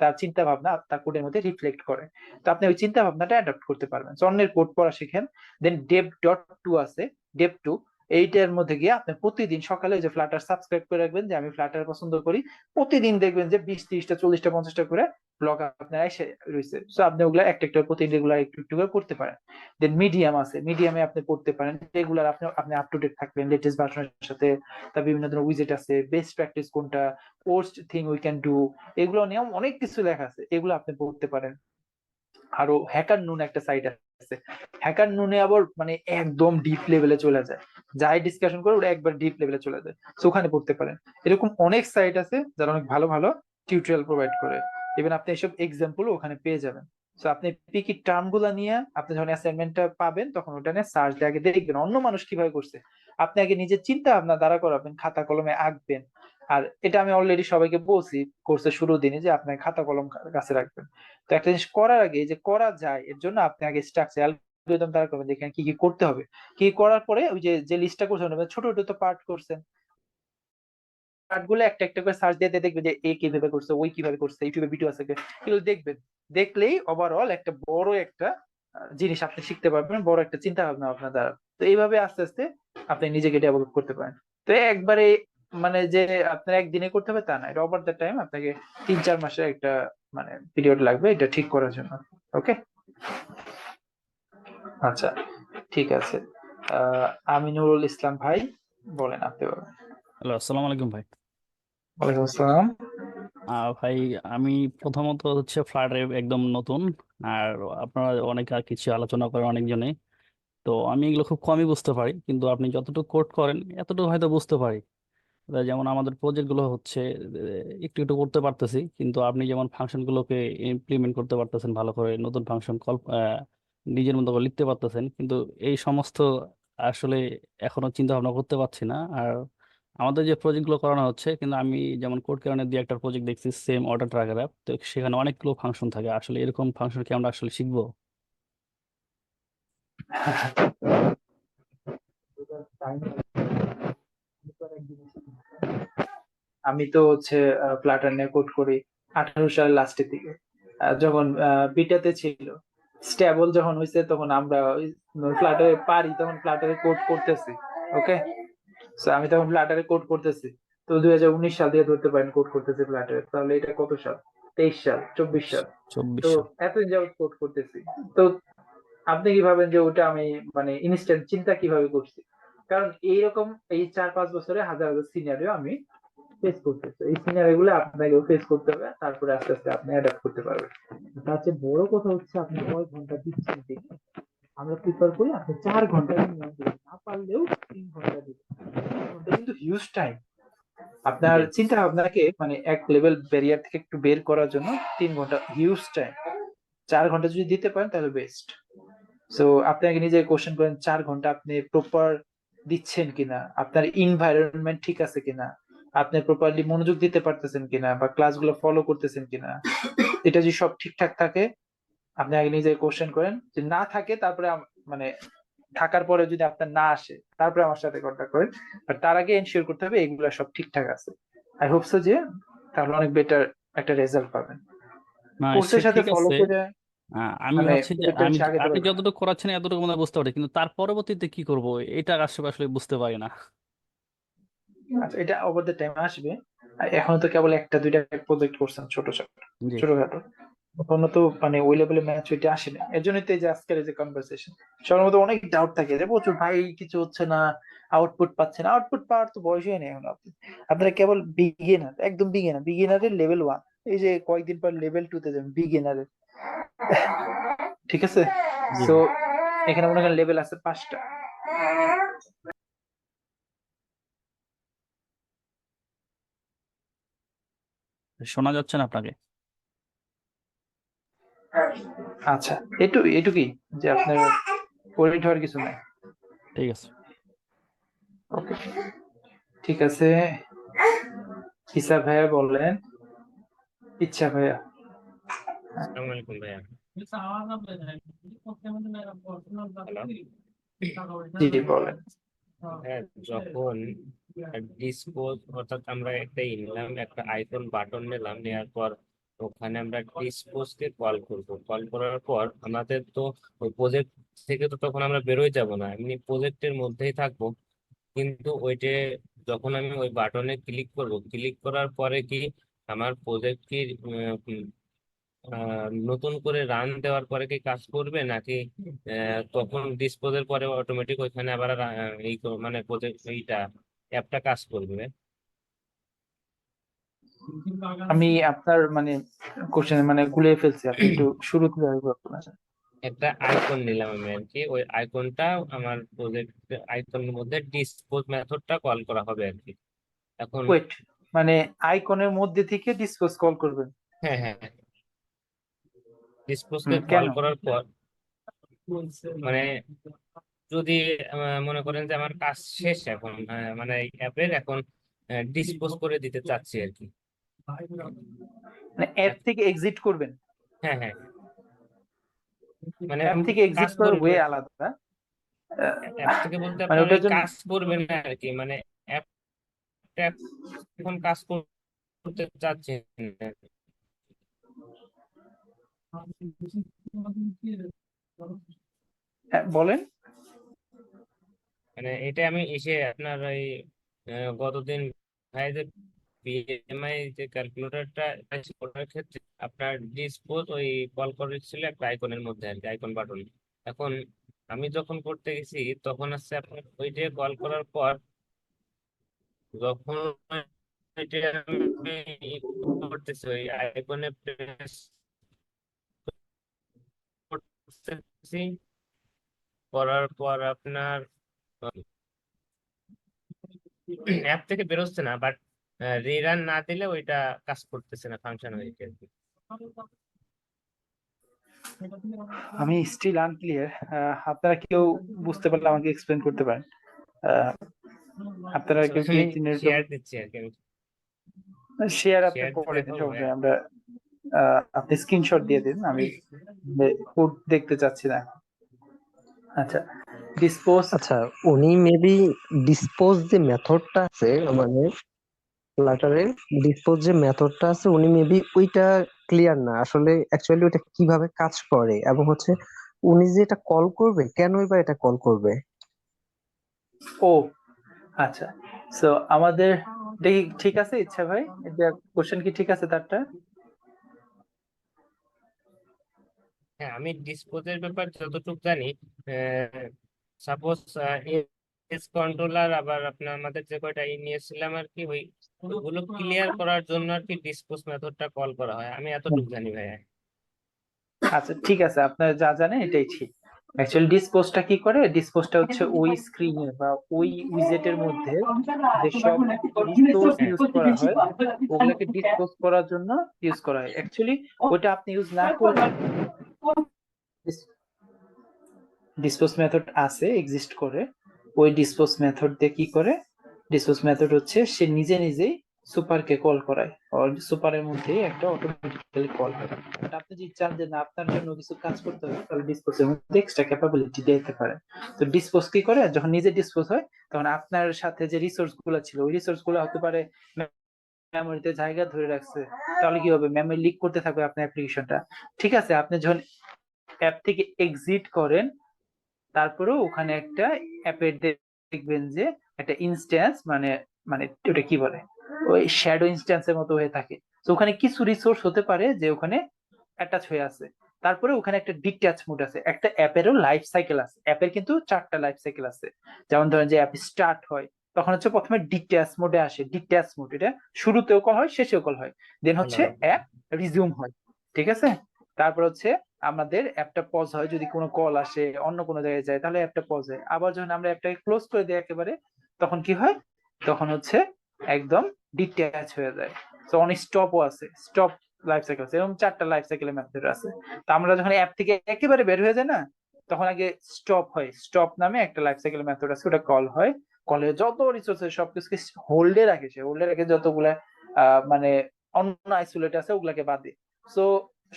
তার চিন্তা ভাবনা তার কোডের মধ্যে রিফ্লেক্ট করে, তো আপনি ওই চিন্তা ভাবনাটা অ্যাডাপ্ট করতে পারবেন। তো অন্যের কোড পড়া শিখেন। দেন dev.to আছে, dev2, এইটার মধ্যে গিয়ে আপনি প্রতিদিন সকালে যে ফ্লাটার সাবস্ক্রাইব করে রাখবেন, যে আমি ফ্লাটার পছন্দ করি, প্রতিদিন দেখবেন যে 20 30টা 40টা 50টা করে ব্লগ আপনার এসে রয়েছে। সো আপনি ওগুলা একটা একটা প্রতিদিন রেগুলার একটু একটু করে পড়তে পারেন। দেন মিডিয়াম আছে, মিডিয়ামে আপনি পড়তে পারেন রেগুলার, আপনি আপ টু ডেট থাকবেন লেটেস্ট ভার্সনের সাথে। তার বিভিন্ন ধরনের উইজেট আছে, বেস্ট প্র্যাকটিস কোনটা, post thing we can do, এগুলো নিয়ে অনেক কিছু লেখা আছে, এগুলো আপনি পড়তে পারেন। আরো হ্যাকার নুন একটা সাইট আছে, হ্যাকার নুনে আবার মানে একদম ডিপ লেভেলে চলে যায়, যাই ডিসকাশন করে ওটা একবার ডিপ লেভেলে চলে যায়, তো ওখানে পড়তে পারেন। এরকম অনেক সাইট আছে যারা অনেক ভালো ভালো টিউটোরিয়াল প্রোভাইড করে। ইভেন আপনি এসব এক্সাম্পল ওখানে পেয়ে যাবেন। তো আপনি পিকি টার্ম গুলা নিয়ে আপনি যখন অ্যাসাইনমেন্টটা পাবেন তখন ওটা নিয়ে সার্চ দিয়ে আগে দেখবেন অন্য মানুষ কিভাবে করছে। আপনি আগে নিজের চিন্তা ভাবনা দ্বারা করাবেন, খাতা কলমে আঁকবেন। আর এটা আমি অলরেডি সবাইকে বলছি কোর্সের শুরুর দিনে যে আপনি খাতা কলম কাছে রাখবেন। তো একটা জিনিস করার আগে যে করা যায় এর জন্য আপনি আগে স্ট্রাকচার অ্যালগরিদম দ্বারা করবেন, যেখানে কি কি করতে হবে, কি করার পরে ওই যে লিস্টটা করছেন ছোট ছোট তো পার্ট করছেন, পার্ট গুলো একটা একটা করে সার্চ দিয়ে দেখবেন যে এ কিভাবে করছে, ওই কিভাবে করছে, ইউটিউবে ভিডিও আছে এগুলো দেখবেন। দেখলেই ওভারঅল একটা বড় একটা জিনিস আপনি শিখতে পারবেন, বড় একটা চিন্তা ভাবনা আপনার দ্বারা। তো এইভাবে আস্তে আস্তে আপনি নিজেকে ডেভেলপ করতে পারেন। তো একবারে মানে যে আপনার একদিনে করতে হবে তা না, এটা ওভার দ্য টাইম আপনাকে 3 4 মাসের একটা মানে পিরিয়ড লাগবে এটা ঠিক করার জন্য। ওকে, আচ্ছা, ঠিক আছে। আমিনুল ইসলাম ভাই বলেন, আপনি বলেন। হ্যালো, আসসালামু আলাইকুম ভাই। ওয়ালাইকুম আসসালাম। ভাই, আমি প্রথমত হচ্ছে ফ্লাটারে একদম নতুন। আর আপনারা অনেক আর কিছু আলোচনা করেন অনেকজনে, তো আমি এগুলো খুব কমই বুঝতে পারি, কিন্তু আপনি যতটুকু কোড করেন এতটুকু হয়তো বুঝতে পারি। যেমন আমাদের প্রজেক্ট গুলো হচ্ছে একটু একটু করতে পারতেছি, কিন্তু আপনি যেমন ফাংশন গুলোকে ইমপ্লিমেন্ট করতে পারতেছেন ভালো করে, নতুন ফাংশন কল নিজের মতো করে লিখতে পারতেছেন, কিন্তু এই সমস্ত আসলে এখনো চিন্তা ভাবনা করতে পারছি না। আর আমাদের যে প্রজেক্ট গুলো করানো হচ্ছে, কিন্তু আমি যেমন কোড কেরানের দিয়ে একটা প্রজেক্ট দেখছি, সেম অর্ডার ট্র্যাকার অ্যাপ, তো সেখানে অনেকগুলো ফাংশন থাকে। আসলে এরকম ফাংশন কি আমরা আসলে শিখবো? আমি তো হচ্ছে ফ্লাটার নিয়ে কোড করি 18 সালের লাস্টের দিকে, যখন বিটাতে ছিল। স্টেবল যখন হয়েছে তখন আমরা ফ্লাটারে পারি, তখন ফ্লাটারে কোড করতেছি। ওকে, আমি তখন ফ্লাটারে কোড করতেছি। তো 2019 সাল দিয়ে ধরতে পারেন কোড করতেছি ফ্লাটারে, তাহলে এটা কত সাল? 23 সাল, 24 সাল। 24 তো সাল। এতদিন যাবত কোড করতেছি। তো আপনি কি ভাবেন যে ওটা আমি মানে ইনস্ট্যান্ট চিন্তা কিভাবে করছি? কারণ এইরকম এই 4 5 বছরে হাজার হাজার সিনারিও আমি ফেস করতেছি। এই সিনারিও গুলো আপনাকেও ফেস করতে হবে, তারপরে আস্তে আস্তে আপনি অ্যাডাপ্ট করতে পারবেন। তার চেয়ে বড় কথা হচ্ছে আপনি কয় ঘন্টা দিচ্ছেন দেখুন। আমরা প্রিফার করি আপনি 4 ঘন্টা মিনিমাম দিবেন, না পারলেও 3 ঘন্টা দিবেন। এটা কিন্তু হিউজ টাইম। আপনার Yes. চিন্তা ভাবনাকে মানে এক লেভেল ব্যারিয়ার থেকে একটু বের করার জন্য 3 ঘন্টা হিউজ টাইম। 4 ঘন্টা যদি দিতে পারেন তাহলে বেস্ট। সো আপনি আগে নিজে কোশ্চেন করেন 4 ঘন্টা আপনি প্রপার দিচ্ছেন কিনা, আপনার এনভায়রনমেন্ট ঠিক আছে কিনা, আপনি প্রপারলি মনোযোগ দিতে পারতেছেন কিনা, বা ক্লাসগুলো ফলো করতেছেন কিনা। এটা যদি সব ঠিকঠাক থাকে, আপনি আগে নিজে কোশ্চেন করেন। যদি না থাকে তারপরে মানে থাকার পরে যদি আপনার না আসে তারপরে আমার সাথে কন্ট্যাক্ট করেন। বাট তার আগে এনশিওর করতে হবে এগুলো সব ঠিকঠাক আছে। আই হোপ সো যে তাহলে অনেক বেটার একটা রেজাল্ট পাবেন না, সে কোর্সের সাথে ঠিক ফলো আছে। করে। আমি মানে ভাবছি যে একটা আমি জিনিস আগে আপনি পারবেন। যতটুকু করাচ্ছেন এতটুকু মনে হয় বুঝতে পারি, কিন্তু তার পরবর্তীতে কি করব এটা আসলে আসলে বুঝতে পারি না। আচ্ছা, এটা ওভার দ্য টাইম আসবে। আর এখন তো কেবল একটা দুইটা প্রজেক্ট করছেন ছোট ছোট জি। ছোটখাটো, এখনো তো মানে ওই লেভেলে ম্যাচুরিটি আসেনি। এর জন্যই তো এই যে আজকের এই যে কনভারসেশন, সবার মধ্যে অনেক ডাউট থাকে যে প্রচুর ভাই কিছু হচ্ছে না, আউটপুট পাচ্ছে না। আউটপুট পাওয়ার তো বয়সই নেই এখন। আপনারা কেবল বিগিনার, একদম বিগিনারের লেভেল 1, এই যে কয়েকদিন পর লেভেল 2 তে যাবেন বিগিনারের, ঠিক আছে? জি সো ভাই। এখানে মনে করেন লেভেল আছে 5টা। শোনা যাচ্ছে না আপনাকে? আচ্ছা, এটুকুই যে আপনার ওরিড হওয়ার কিছু নাই। ঠিক আছে। ওকে, ঠিক আছে। হিসাব ভাইয়া বললেন, ইচ্ছা ভাইয়া। আসসালামু আলাইকুম ভাইয়া। জি বলেন। হ্যাঁ, যখন ডিসপোজ অর্থাৎ আমরা একটা নিলাম, একটা আইকন বাটন নিলাম, নেওয়ার পর ওখানে আমরা ডিসপোজ কে কল করব। কল করার পর আমাদের তো ওই প্রজেক্ট থেকে তো তখন আমরা বেরোয় যাব না, এমনি প্রজেক্টের মধ্যেই থাকবো। কিন্তু ওইটা যখন আমি ওই বাটনে ক্লিক করব, ক্লিক করার পরে কি আমার প্রজেক্ট কি নতুন করে রান দেওয়ার পরে কি কাজ করবে, নাকি তখন ডিসপোজের পরে অটোমেটিক ওইখানে আবার মানে প্রজেক্ট এইটা অ্যাপটা কাজ করবে? আমি আপনার মানে কোশ্চেন মানে গুলিয়ে ফেলছি, আপনি একটু শুরু থেকে আরেকবার বলেন। একটা আইকন নিলাম আমি আর কি, ওই আইকনটা আমার প্রজেক্ট আইকনের মধ্যে ডিসপোজ মেথডটা কল করা হবে আর কি। এখন ওয়েট, মানে আইকনের মধ্যে থেকে ডিসপোজ কল করবেন? হ্যাঁ হ্যাঁ, ডিসপোজকে কেন? কল করার পর মানে যদি মনে করেন যে আমার কাজ শেষ এখন, মানে এই অ্যাপের এখন ডিসপোজ করে দিতে চাচ্ছি আর কি। মানে অ্যাপ থেকে এক্সিট করবেন? হ্যাঁ হ্যাঁ, মানে অ্যাপ থেকে কাজ এক্সিট করার করবে, ওয়ে আলাদা। অ্যাপ থেকে বলতে মানে আপনার ওটার ওই জন্য কাজ করবে না আর কি, মানে অ্যাপটা এখন কাজ করতে চাচ্ছে না। বলেন। মানে এটা আমি এসে আপনার ওই গতদিন ভাই যে বিএমআই যে ক্যালকুলেটরটা ওটার ক্ষেত্রে আপনার ডিসপোজ ওই কল করেছিল একটা আইকনের মধ্যে আর কি, আইকন বাটন। এখন আমি যখন করতে গেছি তখন হচ্ছে আপনার ওইটা কল করার পর যখন ওইটা আমি করতেছি ওই আইকনে প্রেস করতেছি, করার পর আপনার অ্যাপ থেকে বেরোচ্ছে না, বাট রিরান না দিলে ওইটা কাজ করতেছে না, ফাংশন হয়েছে আর কি। আমি স্টিল আনক্লিয়ার। আপনারা কেউ বুঝতে পারলে আমাকে এক্সপ্লেন করতে পারেন? আপনারা আসলে কেউ কি আমি এই তিনের শেয়ার দিচ্ছি আর কি, আমি শেয়ার আপনি শেয়ার দিতে পরে দিন, পারবো সমস্যা ভাইয়া? নেই। আমরা আপনি স্ক্রিনশট দিয়ে দিন, আমি কোড দেখতে চাচ্ছি না। আচ্ছা, ডিসপোজ। আচ্ছা, উনি মেবি ডিসপোজ যে মেথডটা আছে, মানে ফ্লাটারের ডিসপোজ যে মেথডটা আছে, উনি মেবি ওইটা ক্লিয়ার না আসলে অ্যাকচুয়ালি ওইটা কিভাবে কাজ করে, এবং হচ্ছে উনি যে এটা কল করবে কেনই বা এটা কল করবে। ও আচ্ছা, সো আমাদের দেখি ঠিক আছে ইচ্ছা ভাই, এটা কোশ্চেন কি ঠিক আছে তারটা? হ্যাঁ, আমি ডিসপোজের ব্যাপার যতটুকু জানি, সাপোজ এস কন্ট্রোলার আবার আপনার আমাদের যে কয়টা নিয়েছিলাম আর কি, ওগুলো ক্লিয়ার করার জন্য আর কি ডিসপোজ মেথডটা কল করা হয়, আমি এতটুকু জানি ভাইয়া। আচ্ছা ঠিক আছে, আপনারা যা জানেন এটাই ঠিক। অ্যাকচুয়ালি ডিসপোজটা কি করে, ডিসপোজটা হচ্ছে ওই স্ক্রিনে বা ওই উইজেটের মধ্যে যেসব রিসোর্স ইউজ করা হয় ওগুলোকে ডিসপোজ করার জন্য ইউজ করা হয়। অ্যাকচুয়ালি ওটা আপনি ইউজ না করলে, ডিসপোজ মেথড আছে, এক্সিস্ট করে। ওই ডিসপোজ মেথড দিয়ে কি করে, ডিসপোজ মেথড হচ্ছে সে নিজে নিজেই সুপারকে কল করায়, আর সুপারের মধ্যে একটা অটোমেটিক্যালি কল হয়। বাট আপনি যদি চান যে না আপনার জন্য কিছু কাজ করতে হবে, তাহলে ডিসপোজের মধ্যে এক্সট্রা ক্যাপাবিলিটি দিতে পারে। তো ডিসপোজ কি করে, যখন নিজে ডিসপোজ হয় তখন আপনার সাথে যে রিসোর্স গুলো ছিল ওই রিসোর্স গুলো হতে পারে মেমোরিতে জায়গা ধরে রাখছে, তাহলে কি হবে, মেমোরি লিক করতে থাকবে আপনার অ্যাপ্লিকেশনটা। ঠিক আছে, আপনি যখন অ্যাপ থেকে এক্সিট করেন তারপরেও ওখানে একটা অ্যাপের দেখবেন যে একটা ইনস্ট্যান্স, মানে মানে ওটা কি বলে, ওই শ্যাডো ইনস্ট্যান্সের মতো হয়ে থাকে। তো ওখানে কিছু রিসোর্স হতে পারে যে ওখানে অ্যাটাচ হয়ে আছে, তারপরে ওখানে একটা ডিট্যাচ মোড আছে। একটা অ্যাপেরও লাইফ সাইকেল আছে, অ্যাপের কিন্তু 4টা লাইফ সাইকেল আছে। যেমন ধরেন যে অ্যাপ স্টার্ট হয়, তখন হচ্ছে প্রথমে ডিট্যাচ মোডে আসে। ডিট্যাচ মোড এটা শুরুতেও কল হয়, শেষেও কল হয়, দেন হচ্ছে অ্যাপ রিজিউম হয়। ঠিক আছে, তারপর হচ্ছে আমাদের অ্যাপটা পজ হয়, যদি কোনো কল আসে অন্য কোনো জায়গায় যায় তাহলে অ্যাপটা পজ হয়। আবার যখন আমরা অ্যাপটাকে ক্লোজ করে দিই একেবারে, তখন কি হয়, তখন হচ্ছে একদম ডিট্যাচ হয়ে যায়। তো অন স্টপও আছে, স্টপ লাইফ সাইকেল আছে, এরকম 4টা লাইফ সাইকেলের মেথড আছে। তো আমরা যখন অ্যাপ থেকে একেবারে বের হয়ে যায় না, তখন আগে স্টপ হয়। স্টপ নামে একটা লাইফ সাইকেল মেথড আছে, ওটা কল হয়। কলে যত রিসোর্স সবকিছুকে হোল্ডে রাখে, সে হোল্ডে রাখে যতগুলা মানে অন্য আইসোলেট আছে ওগুলাকে বাদে। সো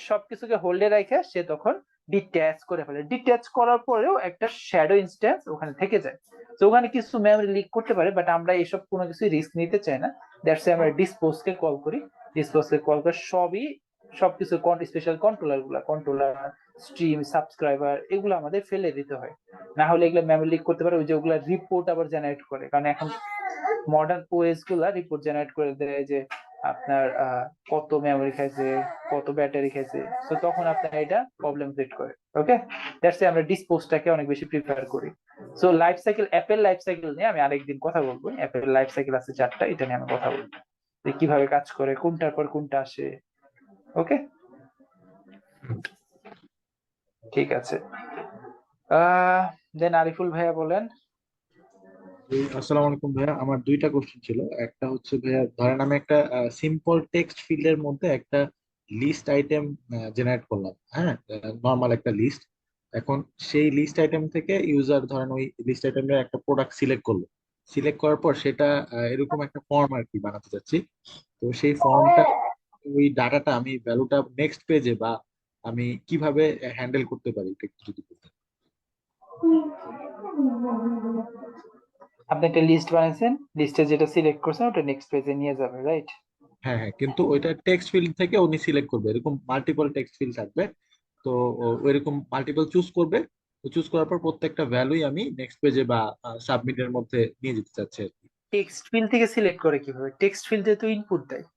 সবকিছুকে হোল্ডে রাখে সে তখন ডিট্যাচ করে ফেলে। ডিট্যাচ করার পরেও একটা শ্যাডো ইনস্ট্যান্স ওখানে থেকে যায়। তো ওখানে কিছু মেমরি লিক করতে পারে, বাট আমরা এসব কোনো কিছু রিস্ক নিতে চাই না। দ্যাটস আমরা ডিসপোজকে কল করি। ডিসপোজকে কল করে সবকিছু স্পেশাল কন্ট্রোলার স্ট্রিম সাবস্ক্রাইবার এগুলো আমাদের ফেলে দিতে হয়, না হলে এগুলো মেমরি লিক করতে পারে। ওই যে ওগুলা রিপোর্ট আবার জেনারেট করে, কারণ এখন মডার্ন ওএস গুলা রিপোর্ট জেনারেট করে দেয় যে আপনার কত মেমরি খাইছে, কত ব্যাটারি খাইছে। তো তখন আপনার এটা প্রবলেম ক্রিয়েট করে। ওকে, দ্যাটস আমরা ডিসপোজটাকে অনেক বেশি প্রিফার করি। সো লাইফ সাইকেল, অ্যাপের লাইফ সাইকেল নিয়ে আমি আরেকদিন কথা বলবো। অ্যাপের লাইফ সাইকেল আছে 4টা, এটা নিয়ে আমি কথা বলবো যে কিভাবে কাজ করে, কোনটার পর কোনটা আসে। ওকে, ঠিক আছে। দেন আরিফুল ভাইয়া বলেন। আসসালামু আলাইকুম ভাইয়া, আমার দুইটা কোশ্চেন ছিল। একটা হচ্ছে ভাইয়া, ধরেন আমি একটা সিম্পল টেক্সট ফিল্ডের মধ্যে একটা লিস্ট আইটেম জেনারেট করলাম, হ্যাঁ, নর্মাল একটা লিস্ট। এখন সেই লিস্ট আইটেম থেকে ইউজার ধরেন ওই লিস্ট আইটেমের একটা প্রোডাক্ট সিলেক্ট করলো। সিলেক্ট করার পর সেটা এরকম একটা ফর্ম আর কি বানাতে চাচ্ছি। তো সেই ফর্মটা, ওই ডাটাটা আমি ভ্যালুটা নেক্সট পেজে বা আমি কিভাবে হ্যান্ডেল করতে পারি এটা একটু যদি বলতেন। আপনি একটা লিস্ট বানাইছেন, লিস্টে যেটা সিলেক্ট করছেন ওটা নেক্সট পেজে নিয়ে যাবে, রাইট? হ্যাঁ হ্যাঁ, কিন্তু ওইটা টেক্সট ফিল্ড থেকে উনি সিলেক্ট করবে, এরকম মাল্টিপল টেক্সট ফিল্ড থাকবে। তো ওইরকম মাল্টিপল চুজ করবে। তো চুজ করার পর প্রত্যেকটা ভ্যালুই আমি নেক্সট পেজে বা সাবমিটের মধ্যে নিয়ে যেতে চাচ্ছি আর কি। টেক্সট ফিল্ড থেকে সিলেক্ট করে কিভাবে? টেক্সট ফিল্ডে তো ইনপুট দেয়।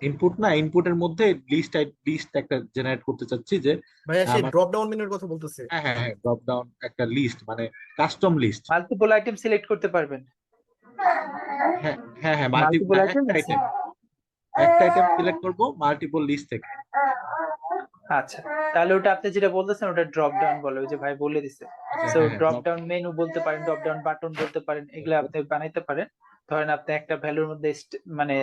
ইনপুট না, ইনপুটের মধ্যে লিস্ট একটা জেনারেট করতে চাচ্ছি যে ভাইয়া সেই আমার, ড্রপ ডাউন মেনুর কথা বলতেছে। হ্যাঁ হ্যাঁ হ্যাঁ, ড্রপ ডাউন একটা লিস্ট, মানে custom list. Multiple item select করতে পারবেন। হ্যাঁ হ্যাঁ হ্যাঁ, মাল্টিপল আইটেম একটা আইটেম সিলেক্ট করবো মাল্টিপল লিস্ট থেকে। আচ্ছা, তাহলে ওটা আপনি যেটা বলতেছেন ওটা ড্রপ ডাউন বলে, ওই যে ভাই বলে দিছে। আচ্ছা, সো হ্যাঁ হ্যাঁ, ড্রপ ডাউন মেনু বলতে পারেন, ড্রপ ডাউন বাটন বলতে পারেন, এগুলো আপনি বানাইতে পারেন। ধরেন আপনি একটা ভ্যালুর মধ্যে মানে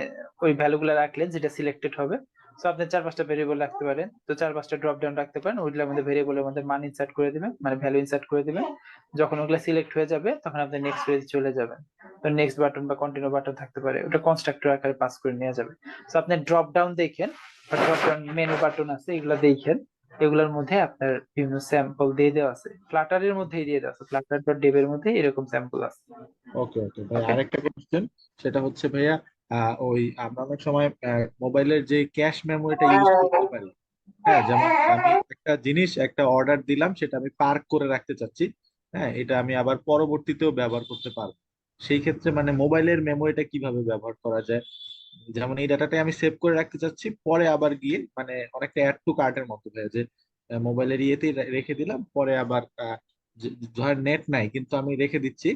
ওই ভ্যালুগুলো রাখলেন যেটা সিলেক্টেড হবে। সো আপনি 4-5টা ভেরিয়েবল রাখতে পারেন, তো 4-5টা ড্রপ ডাউন রাখতে পারেন। ওইগুলোর মধ্যে ভেরিয়েবলের মধ্যে মান ইনসার্ট করে দিবেন, মানে ভ্যালু ইনসার্ট করে দিবেন। যখন ওগুলো সিলেক্ট হয়ে যাবে তখন আপনি নেক্সট পেজ চলে যাবেন। তো নেক্সট বাটন বা কন্টিনিউ বাটন থাকতে পারে, ওটা কনস্ট্রাক্টর আকারে পাস করে নিয়ে যাবে। সো আপনি ড্রপ ডাউন দেখেন বা ড্রপ ডাউন মেনু বাটন আছে, এগুলো দেখেন। এগুলোর মধ্যে আপনার বিভিন্ন স্যাম্পল দিয়ে দেওয়া আছে, ফ্লাটারের মধ্যেই দিয়ে দেওয়া আছে, flutter.dev এর মধ্যে এরকম স্যাম্পল আছে। ওকে ওকে ভাই, আরেকটা কোশ্চেন, সেটা হচ্ছে ভাইয়া, ওই আমরা অনেক সময় মোবাইলের যে ক্যাশ মেমোরিটা ইউজ করতে পারি। হ্যাঁ, যেমন আমি একটা জিনিস, একটা অর্ডার দিলাম, সেটা আমি পার্ক করে রাখতে চাচ্ছি। হ্যাঁ, এটা আমি আবার পরবর্তীতেও ব্যবহার করতে পারবো। সেই ক্ষেত্রে মানে মোবাইলের মেমোরিটা কিভাবে ব্যবহার করা যায়? যেমন এই ডাটাটা আমি সেভ করে রাখতে চাচ্ছি, পরে আবার গিয়ে মানে অনেকটা অ্যাড টু কার্টের মতো হয় যে মোবাইলের ইয়েতেই রেখে দিলাম, পরে আবার ধর নেট নাই কিন্তু আমি রেখে দিচ্ছি,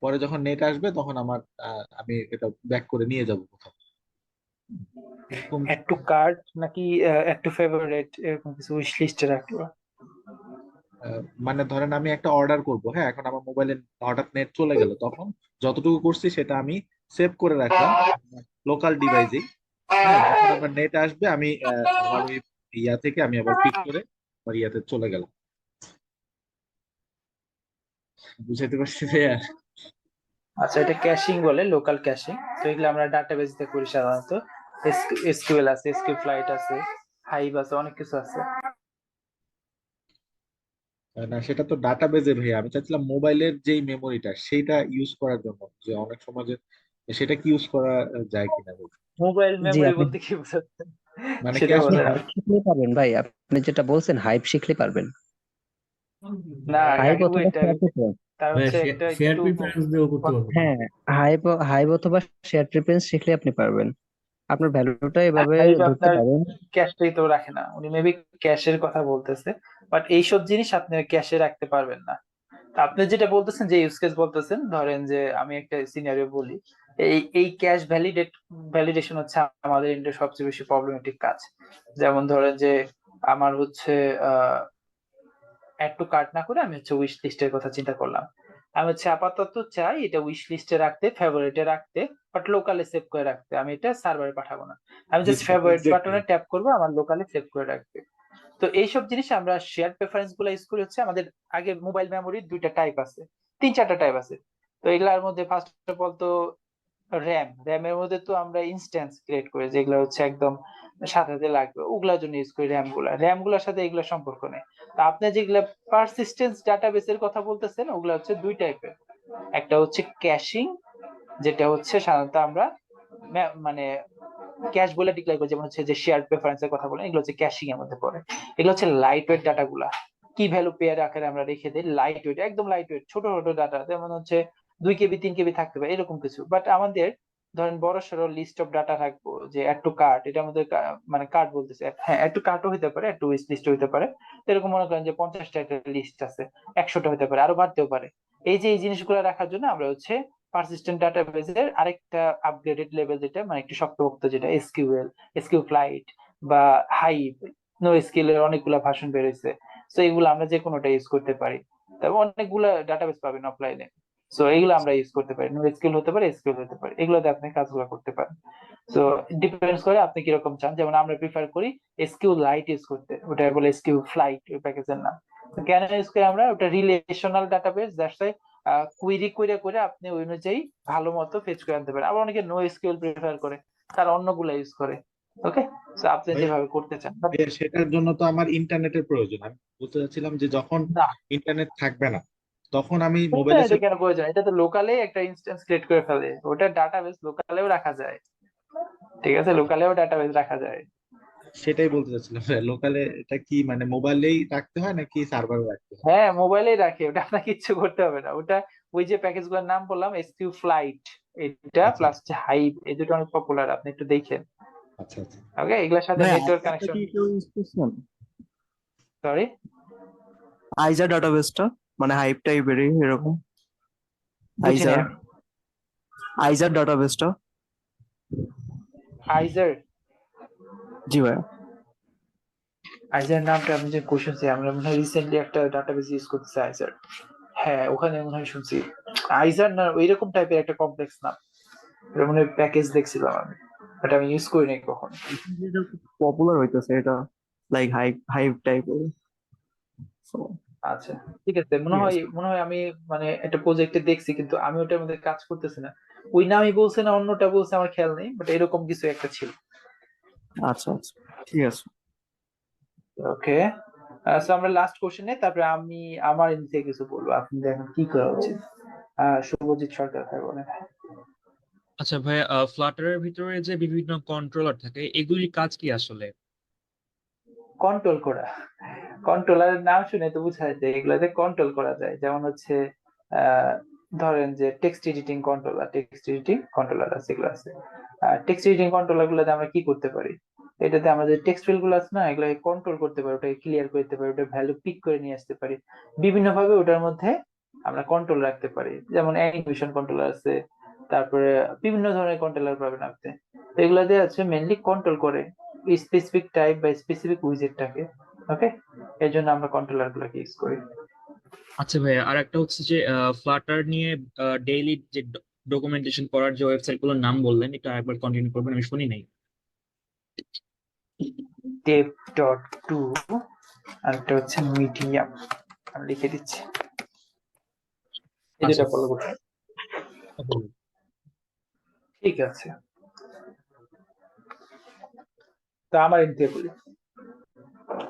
পরে যখন নেট আসবে তখন আমার আমি এটা ব্যাক করে নিয়ে যাব কোথাও, এরকম। অ্যাড টু কার্ট নাকি অ্যাড টু ফেভারিট এরকম কিছু উইশ লিস্টে রাখবো? মানে ধরেন আমি একটা অর্ডার করব, হ্যাঁ, এখন আমার মোবাইলে হঠাৎ নেট চলে গেল, তখন যতটুকু করছি সেটা আমি সেভ করে রাখলাম লোকাল ডিভাইসেই। হ্যাঁ, যখন আমার নেট আসবে আমি আমার ওই ইয়া থেকে আমি আবার পিক করে আমার ইয়াতে চলে গেলাম। বুঝাইতে পারছি ভাইয়া? আচ্ছা, এটা ক্যাশিং বলে, লোকাল ক্যাশিং। তো এগুলো আমরা ডাটাবেসে করি সাধারণত। এসকিউএল আছে, এসকিউ ফ্লাইট আছে, হাইভ আছে, অনেক কিছু আছে। না, সেটা তো ডাটাবেজে ভাইয়া, আমি চাচ্ছিলাম মোবাইলের যেই মেমোরিটা সেইটা ইউজ করার জন্য, যে অনেক সময় যে সেটা কি ইউজ করা যায় কিনা বলতে। মোবাইল জি, মেমোরি আপনি বলতে কি বোঝাচ্ছেন মানে সেটা ক্যাশ আপনি বলেন। মেমোরি। হাইপ শিখলে পারবেন ভাই, আপনি যেটা বলছেন হাইপ শিখলে পারবেন। না, হাইপ আগে অথবা ওইটা শেয়ার প্রিফারেন্স। তার হচ্ছে একটা শেয়ার একটু প্রিফারেন্স দিয়েও করতে পারবো। হ্যাঁ, হাইপ হাইপ অথবা শেয়ার প্রিফারেন্স শিখলে আপনি পারবেন, আপনার ভ্যালুটা এভাবে হাইভ ধরতে আপনার পারেন। ক্যাশটাই তো রাখে না, উনি মেবি ক্যাশের কথা বলতেছে। বাট এইসব জিনিস আপনি ক্যাশে রাখতে পারবেন না। আপনি যেটা বলতেছেন, যে ইউজ কেস বলতেছেন, ধরেন যে আমি একটা সিনারিও বলি, এই ক্যাশ ভ্যালিডেশন হচ্ছে আমাদের ইন্ডিয়ার সবচেয়ে বেশি প্রবলেমেটিক কাজ। যেমন ধরেন যে আমার হচ্ছে অ্যাড টু কার্ট না করে আমি হচ্ছে উইশ লিস্টের কথা চিন্তা করলাম। আমি হচ্ছে আপাতত চাই এটা উইশ লিস্টে রাখতে, ফেভারিটে রাখতে, বাট লোকালে সেভ করে রাখতে। আমি এটা সার্ভারে পাঠাবো না, আমি জাস্ট ফেভারিট এক্স্যাক্টলি বাটনে ট্যাপ করবো, আমার লোকালে সেভ করে রাখবে। তো এইসব জিনিস আমরা শেয়ার প্রেফারেন্স গুলো ইউজ করি হচ্ছে আমাদের আগে মোবাইল মেমোরির দুইটা টাইপ আছে, 3-4টা টাইপ আছে। তো এগুলার মধ্যে ফার্স্ট অফ অল তো র্যামের মধ্যে তো আমরা ইনস্ট্যান্স ক্রিয়েট করি, যেগুলো হচ্ছে একদম সাথে সাথে লাগবে, ওগুলোর জন্য ইউজ করি র্যাম গুলোর সাথে এগুলো সম্পর্ক নেই। তো আপনি যেগুলো পারসিস্টেন্স ডাটাবেসের কথা বলতেছেন, ওগুলো হচ্ছে দুই টাইপের। একটা হচ্ছে ক্যাশিং, যেটা হচ্ছে সাধারণত আমরা মানে ক্যাশ বলে ডিক্লেয়ার করি, যেমন হচ্ছে যে শেয়ার প্রেফারেন্সের কথা বলেন, এগুলো হচ্ছে ক্যাশিং এর মধ্যে পড়ে। এগুলো হচ্ছে লাইট ওয়েট ডাটাগুলা, কি ভ্যালু পেয়ার আকারে আমরা রেখে দিই, লাইট ওয়েট, একদম লাইট ওয়েট, ছোট ছোট ডাটা, যেমন হচ্ছে 2 কেবি 3 কেবি থাকতে পারে, এরকম কিছু। বাট আমাদের ধরেন বড় সড়ো লিস্ট অফ ডাটা থাকবো, যে অ্যাড টু কার্ট, এটার মধ্যে মানে কার্ট বলতেছে, হ্যাঁ অ্যাড টু কার্টও হতে পারে, অ্যাড টু উইশ লিস্ট হতে পারে। তো এরকম মনে করেন যে 50টা একটা লিস্ট আছে, 100টা হতে পারে, আরো বাড়তেও পারে। এই জিনিসগুলো রাখার জন্য আমরা হচ্ছে পারসিস্টেন্ট ডাটাবেসের আরেকটা আপগ্রেডেড লেভেল, যেটা মানে একটু শক্তপোক্ত, যেটা এসকিউ ফ্লাইট বা হাইভ, নো স্কিলের অনেকগুলা ভার্সন বের হয়েছে। তো এগুলো আমরা যে কোনোটা ইউজ করতে পারি, তবে অনেকগুলা ডাটাবেস পাবেন অফলাইনে। সো এগুলো আমরা ইউজ করতে পারি, নো স্কিল হতে পারে, স্কিল হতে পারে, এগুলোতে আপনি কাজগুলো করতে পারেন। তো ডিপেন্ডস করে আপনি কিরকম চান। যেমন আমরা প্রিফার করি এসকিউ লাইট ইউজ করতে, ওটা বলে এসকিউ ফ্লাইট ওই প্যাকেজের নাম। তো কেন ইউজ করি আমরা, ওটা রিলেশনাল ডাটাবেস, দ্যাটস কুইরি করে আপনি ওই অনুযায়ী ভালো মতো ফেচ করে আনতে পারেন। আবার অনেকে নো এসকিউএল প্রিফার করে, তারা অন্যগুলো ইউজ করে। ওকে, তো আপনি ভাইয়া যেভাবে করতে চান। But ভাইয়া, সেটার জন্য তো আমার ইন্টারনেটের প্রয়োজন। আমি বলতে চাচ্ছিলাম যে যখন না, ইন্টারনেট থাকবে না, তখন আমি মোবাইলে ইন্টারনেটে কেন প্রয়োজন, এটা তো লোকালে একটা ইনস্ট্যান্স ক্রিয়েট করে ফেলে, ওটা ডাটাবেস লোকালেও রাখা যায়। ঠিক আছে, লোকালেও ডাটাবেস রাখা যায়। সেটাই বলতে চাচ্ছিলাম ভাইয়া, লোকালে এটা কি মানে মোবাইলেই রাখতে হয় নাকি সার্ভারে রাখতে হয়? হ্যাঁ, মোবাইলেই রাখে, ওটা আপনার কিচ্ছু করতে হবে না। ওটা ওই যে প্যাকেজ গুলোর নাম বললাম, এসকিউ ফ্লাইট, এটা আচ্ছা প্লাস হাইভ, এই দুটো অনেক পপুলার, আপনি একটু দেখেন। আচ্ছা আচ্ছা। ওকে, এগুলোর সাথে ভাই নেটওয়ার্ক আইজারটা কানেকশন। কি কেউ ইউজ করছেন? সরি, আইজার ডাটাবেসটা মানে হাইপ টাইপেরই এরকম। বুঝিনি আইজার আমি। আইজার ডাটাবেসটা। আইজার, জি ভাই। আইজার নামটা আমি যে শুনছি, আমরা মনে হয় রিসেন্টলি একটা ডাটাবেস ইউজ করতেছি আইজার। হ্যাঁ, ওখানে মনে হয় শুনছি আইজার না, ওইরকম টাইপের একটা কমপ্লেক্স নাম, এটা মনে হয় প্যাকেজ দেখছিলাম আমি, বাট আমি ইউজ করি নাই কখনো। এটা খুব পপুলার হইতেছে এটা, লাইক হাইপ হাইপ টাইপের। সো আচ্ছা, ঠিক আছে, ঠিক আছে। মনে হয় আমি মানে একটা প্রজেক্টে দেখছি, কিন্তু আমি ওটার মধ্যে কাজ করতেছি না। ওই নামই বলছে না অন্যটা বলছে, আমার খেয়াল নেই, বাট এরকম কিছু একটা ছিল। আচ্ছা আচ্ছা, ঠিক আছে। ওকে, সো আমরা লাস্ট কোশ্চেনে, তারপরে আমি আমার এন্ড থেকে কিছু বলবো, আপনি দেখেন কি করা উচিত। শুভজিৎ সরকার ভাই বলেন। আচ্ছা ভাই, ফ্লাটারের ভিতরে যে বিভিন্ন কন্ট্রোলার থাকে এগুলির কাজ কি আসলে? কন্ট্রোল করা, কন্ট্রোলারের নাম শুনে তো বুঝা যায় এগুলাতে কন্ট্রোল করা যায়। যেমন হচ্ছে আহ, ধরেন যে টেক্সট এডিটিং কন্ট্রোলার আছে, এগুলো আছে। টেক্সট এডিটিং কন্ট্রোলার গুলোতে আমরা কি করতে পারি, এটাতে আমাদের টেক্সট ফিল্ড গুলো আছে না, এগুলোকে কন্ট্রোল করতে পারি, ওটাকে ক্লিয়ার করতে পারি, ওটা ভ্যালু পিক করে নিয়ে আসতে পারি, বিভিন্ন ভাবে ওটার মধ্যে আমরা কন্ট্রোল রাখতে পারি। যেমন অ্যানিমেশন কন্ট্রোলার আছে, তারপরে বিভিন্ন ধরনের কন্ট্রোলার পাবেন আপনি। তো এগুলো দিয়ে আছে মেনলি কন্ট্রোল করে স্পেসিফিক টাইপ বা স্পেসিফিক উইজেটটাকে। ওকে, এর জন্য আমরা কন্ট্রোলার গুলোকে ইউজ করি। আচ্ছা ভাই, আর একটা হচ্ছে যে ফ্লাটার নিয়ে ডেইলি যে ডকুমেন্টেশন করার যে ওয়েবসাইট গুলোর নাম বললেন, এটা একবার কন্টিনিউ করবেন, আমি শুনি নাই। dev.to আর একটা হচ্ছে মিডিয়াম, আমি লিখে দিচ্ছি, এই আচ্ছা, দুটো ফলো করতে। ঠিক আছে, তো আমার এদিকে বলি,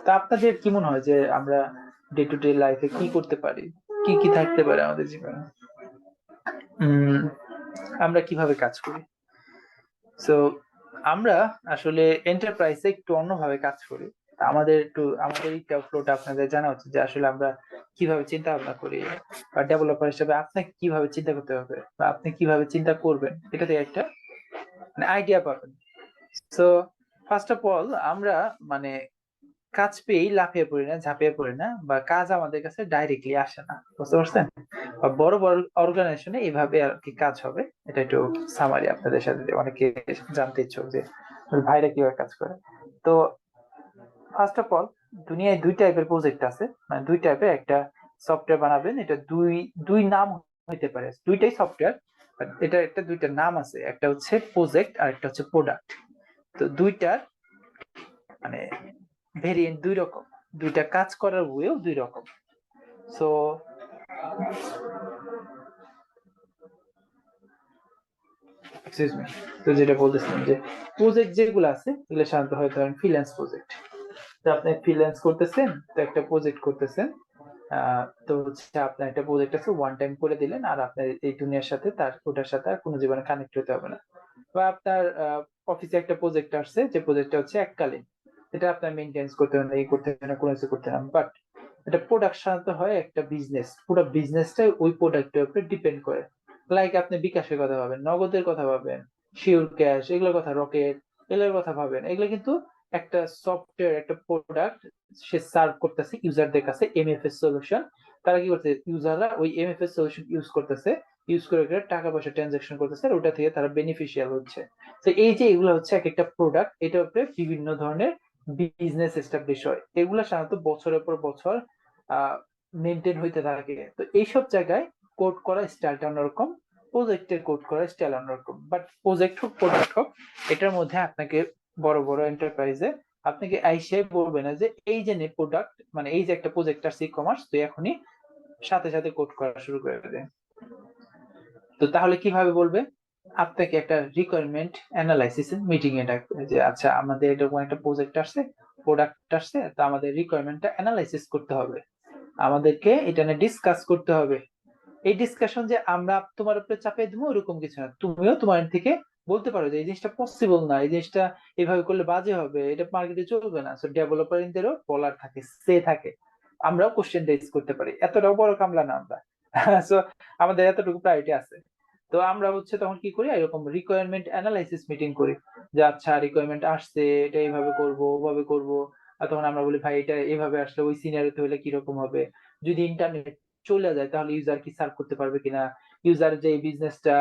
তা আপনাদের কি মনে হয় যে আমরা ডে টু ডে লাইফে কি করতে পারি, কি কি থাকতে পারে আমাদের জীবনে, আমরা কিভাবে কাজ করি। সো আমরা আসলে এন্টারপ্রাইজে একটু অন্যভাবে কাজ করি। আমাদের এই ফ্লোটা আপনাদের জানা উচিত, যে আসলে আমরা কিভাবে চিন্তা ভাবনা করি, বা ডেভেলপার হিসেবে আপনাকে কিভাবে চিন্তা করতে হবে, বা আপনি কিভাবে চিন্তা করবেন, এটা থেকে একটা মানে আইডিয়া পাবেন। সো ফার্স্ট অফ অল, আমরা মানে কাজ পেয়েই লাফিয়ে পড়ি না, ঝাঁপিয়ে পড়ি না, বা কাজ আমাদের কাছে ডাইরেক্টলি আসে না, বুঝতে পারছেন। বা বড় বড় অর্গানাইজেশনে এইভাবে আর কি কাজ হবে। এটা একটু সামারি আপনাদের সাথে অনেকে জানতে ইচ্ছুক যে ভাইরা কিভাবে কাজ করে। তো ফার্স্ট অফ অল দুনিয়ায় দুই টাইপের প্রজেক্ট আছে, মানে দুই টাইপের। একটা সফটওয়্যার বানাবেন, এটা দুই দুই নাম হইতে পারে, দুইটাই সফটওয়্যার, এটা একটা দুইটা নাম আছে, একটা হচ্ছে প্রজেক্ট আর একটা হচ্ছে প্রোডাক্ট। তো দুইটার মানে ভেরিয়েন্ট দুই রকম, দুইটা কাজ করার ওয়েও দুই রকম। সো এক্সকিউজ মি, তো যেটা বলতেছিলাম যে প্রজেক্ট যেগুলো আছে এগুলো সাধারণত হয় ধরেন ফ্রিল্যান্স প্রজেক্ট। তো আপনি ফ্রিল্যান্স করতেছেন, তো একটা প্রজেক্ট করতেছেন, তো হচ্ছে আপনার একটা প্রজেক্ট আছে, ওয়ান টাইম করে দিলেন, আর আপনার এই দুনিয়ার সাথে তার ওটার সাথে আর কোনো জীবনে কানেক্ট হতে হবে না। বা আপনার অফিসে একটা প্রজেক্ট আসছে, যে প্রজেক্টটা হচ্ছে এককালীন, এটা আপনার মেইনটেনেন্স করতে হবে না, এই করতে হবে না, কোনো কিছু করতে হবে না। বাট এটা প্রোডাক্ট সাধারণত হয় একটা বিজনেস, পুরো বিজনেসটাই ওই প্রোডাক্টের উপরে ডিপেন্ড করে। লাইক আপনি বিকাশের কথা ভাবেন, নগদের কথা ভাবেন, শিওর ক্যাশ, এগুলোর কথা, রকেট, এগুলোর কথা ভাবেন, এগুলো কিন্তু একটা সফটওয়্যার, একটা প্রোডাক্ট সে সার্ভ করতেছে ইউজারদের কাছে এমএফএস সলিউশন। তারা কি করছে, ইউজাররা ওই এমএফএস সলিউশন ইউজ করতেছে, ইউজ করে টাকা পয়সা ট্রানজাকশন করতেছে, আর ওটা থেকে তারা বেনিফিশিয়াল হচ্ছে। তো এই যে এগুলো হচ্ছে এক একটা প্রোডাক্ট, এটার উপরে বিভিন্ন ধরনের বিজনেস এস্টাবলিশ হয়, এগুলো সাধারণত বছরের পর বছর মেনটেন হইতে থাকে। তো এইসব জায়গায় কোড করা স্টাইলটা অন্যরকম, প্রজেক্টের কোড করা স্টাইল অন্যরকম। বাট প্রজেক্ট হোক প্রোডাক্ট হোক, এটার মধ্যে আপনাকে বড় বড় এন্টারপ্রাইজে আপনাকে আইসে বলবে না যে এই যে প্রোডাক্ট, মানে এই যে একটা প্রজেক্ট আসছে ই কমার্স, তো এখনই সাথে সাথে কোড করা শুরু করে দেয়। তো তাহলে কিভাবে বলবে, আপনাকে একটা রিকোয়ারমেন্ট অ্যানালাইসিস মিটিং এ ডাকবে, যে আচ্ছা আমাদের এরকম একটা প্রজেক্ট আসছে, প্রোডাক্ট আসছে, তো আমাদের রিকোয়ারমেন্টটা অ্যানালাইসিস করতে হবে, আমাদেরকে এটা নিয়ে ডিসকাস করতে হবে। এই ডিসকাশন যে আমরা তোমার উপরে চাপিয়ে দেবো ওরকম কিছু না, তুমিও তোমার থেকে বলতে পারো যে এই জিনিসটা পসিবল না, এই জিনিসটা এইভাবে করলে বাজে হবে, এটা মার্কেটে চলবে না। সো ডেভেলপারদেরও বলার থাকে, সে থাকে, আমরাও কোশ্চেন রেজ করতে পারি, এতটাও বড় কামলা না আমরা। সো আমাদের এতটুকু প্রায়োরিটি আছে। তো আমরা হচ্ছে তখন কি করি, এরকম রিকোয়ারমেন্ট অ্যানালাইসিস মিটিং করি, যে আচ্ছা রিকোয়ারমেন্ট আসছে, এটা এইভাবে করবো, ওভাবে করবো। আর তখন আমরা বলি ভাই এটা এইভাবে আসলে ওই সিনারিওতে হলে কিরকম হবে, যদি ইন্টারনেট চলে যায় তাহলে ইউজার কি সার্ভ করতে পারবে কিনা, ইউজার যে বিজনেসটা